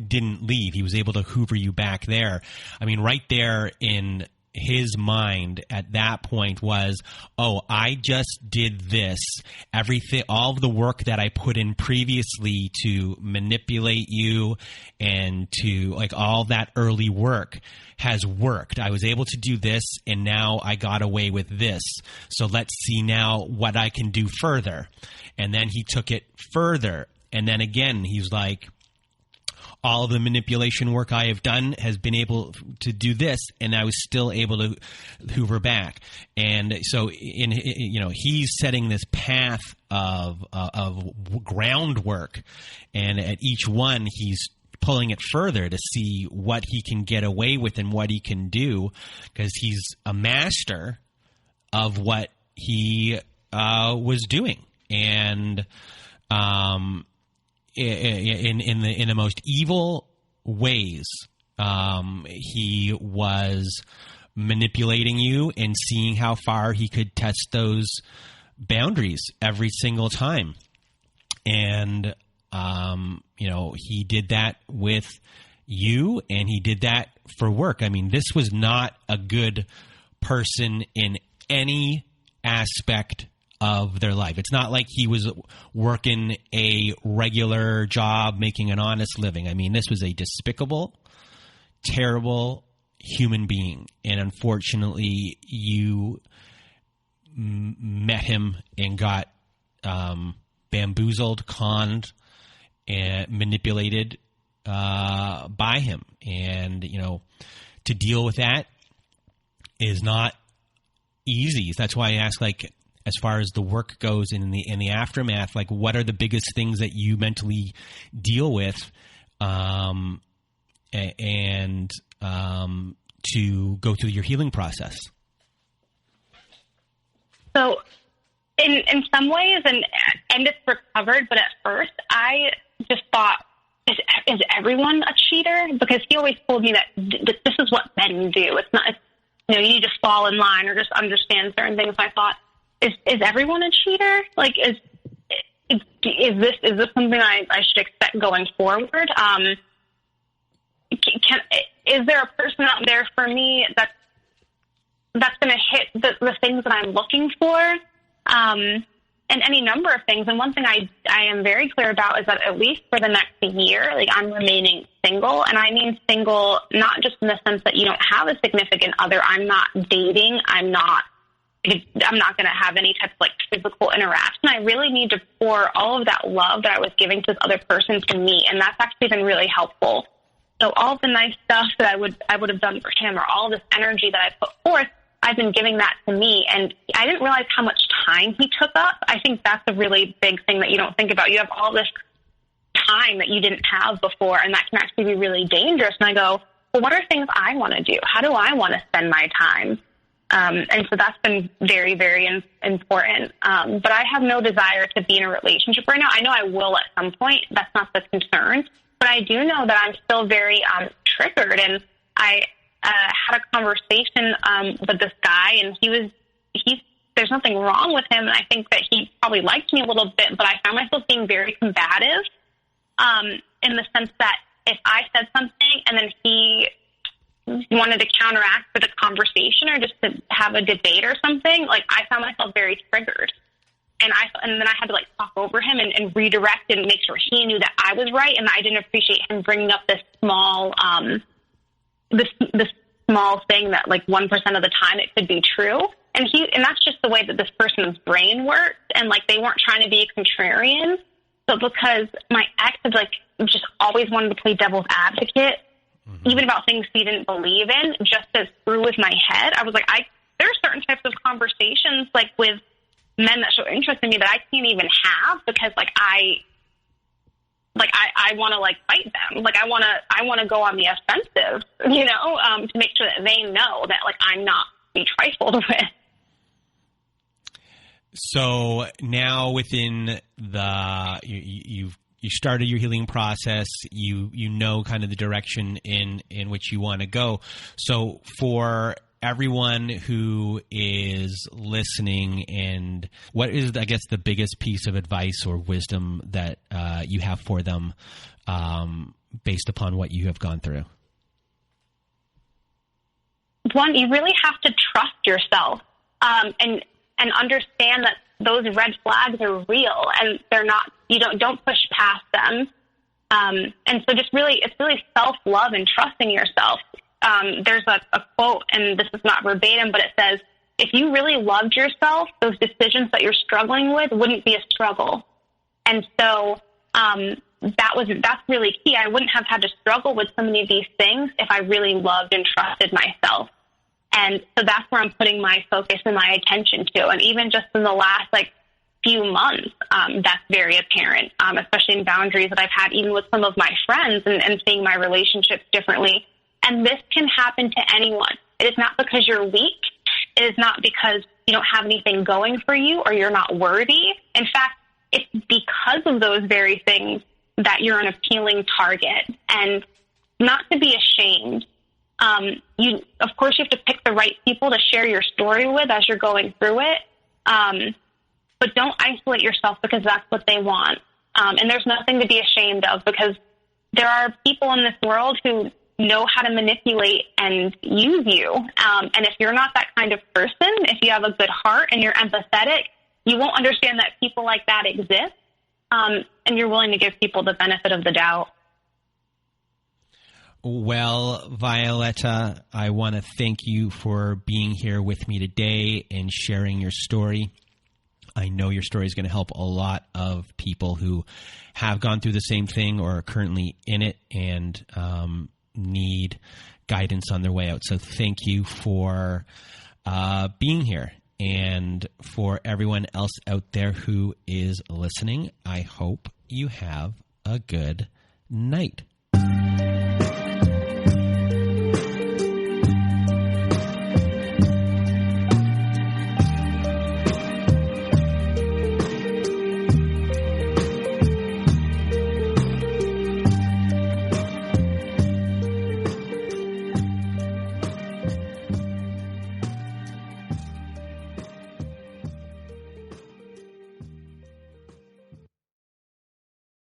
didn't leave. He was able to hoover you back there. I mean, right there in his mind at that point was, oh, I just did this. Everything, all of the work that I put in previously to manipulate you and to like all that early work has worked. I was able to do this, and now I got away with this. So let's see now what I can do further. And then he took it further. And then again, he's like, all of the manipulation work I have done has been able to do this, and I was still able to hoover back. And so, he's setting this path of groundwork, and at each one, he's pulling it further to see what he can get away with and what he can do, because he's a master of what he was doing. And in the most evil ways, he was manipulating you and seeing how far he could test those boundaries every single time. And, he did that with you, and he did that for work. I mean, this was not a good person in any aspect of their life. It's not like he was working a regular job, making an honest living. I mean, this was a despicable, terrible human being. And unfortunately, you met him and got bamboozled, conned, and manipulated by him. And, to deal with that is not easy. That's why I ask, as far as the work goes in the aftermath, what are the biggest things that you mentally deal with, and to go through your healing process? So in some ways, and it's recovered, but at first I just thought, is everyone a cheater? Because he always told me that this is what men do. It's not, you need to fall in line or just understand certain things. I thought, is everyone a cheater? Is this something I should expect going forward? Is there a person out there for me that's going to hit the things that I'm looking for? And any number of things. And one thing I am very clear about is that at least for the next year, I'm remaining single. And I mean single, not just in the sense that you don't have a significant other. I'm not dating. I'm not going to have any type of physical interaction. I really need to pour all of that love that I was giving to this other person to me. And that's actually been really helpful. So all the nice stuff that I would have done for him, or all this energy that I put forth, I've been giving that to me. And I didn't realize how much time he took up. I think that's a really big thing that you don't think about. You have all this time that you didn't have before, and that can actually be really dangerous. And I go, well, what are things I want to do? How do I want to spend my time? And so that's been very, very important. But I have no desire to be in a relationship right now. I know I will at some point. That's not the concern. But I do know that I'm still very triggered. And I had a conversation with this guy, and there's nothing wrong with him. And I think that he probably liked me a little bit, but I found myself being very combative in the sense that if I said something and then he wanted to counteract with a conversation or just to have a debate or something, I found myself very triggered. And then I had to talk over him and redirect and make sure he knew that I was right. And I didn't appreciate him bringing up this small, this small thing that 1% of the time it could be true. And that's just the way that this person's brain works. And they weren't trying to be contrarian. But because my ex had just always wanted to play devil's advocate, even about things he didn't believe in, just to screw with my head, I was there are certain types of conversations with men that show interest in me that I can't even have because I want to fight them. I want to go on the offensive, to make sure that they know that I'm not to be trifled with. So now within you started your healing process, you know kind of the direction in which you want to go. So for everyone who is listening, and what is, I guess, the biggest piece of advice or wisdom that you have for them based upon what you have gone through? One, you really have to trust yourself and understand that those red flags are real and they're not, don't push past them. And so it's really self-love and trusting yourself. There's a quote, and this is not verbatim, but it says, if you really loved yourself, those decisions that you're struggling with wouldn't be a struggle. And so that's really key. I wouldn't have had to struggle with so many of these things if I really loved and trusted myself. And so that's where I'm putting my focus and my attention to. And even just in the last few months, that's very apparent, especially in boundaries that I've had even with some of my friends and seeing my relationships differently. And this can happen to anyone. It is not because you're weak. It is not because you don't have anything going for you or you're not worthy. In fact, it's because of those very things that you're an appealing target. And not to be ashamed. Of course, you have to pick the right people to share your story with as you're going through it. but don't isolate yourself because that's what they want. And there's nothing to be ashamed of, because there are people in this world who know how to manipulate and use you. And if you're not that kind of person, if you have a good heart and you're empathetic, you won't understand that people like that exist. And you're willing to give people the benefit of the doubt. Well, Violeta, I want to thank you for being here with me today and sharing your story. I know your story is going to help a lot of people who have gone through the same thing or are currently in it and need guidance on their way out. So thank you for being here. And for everyone else out there who is listening, I hope you have a good night.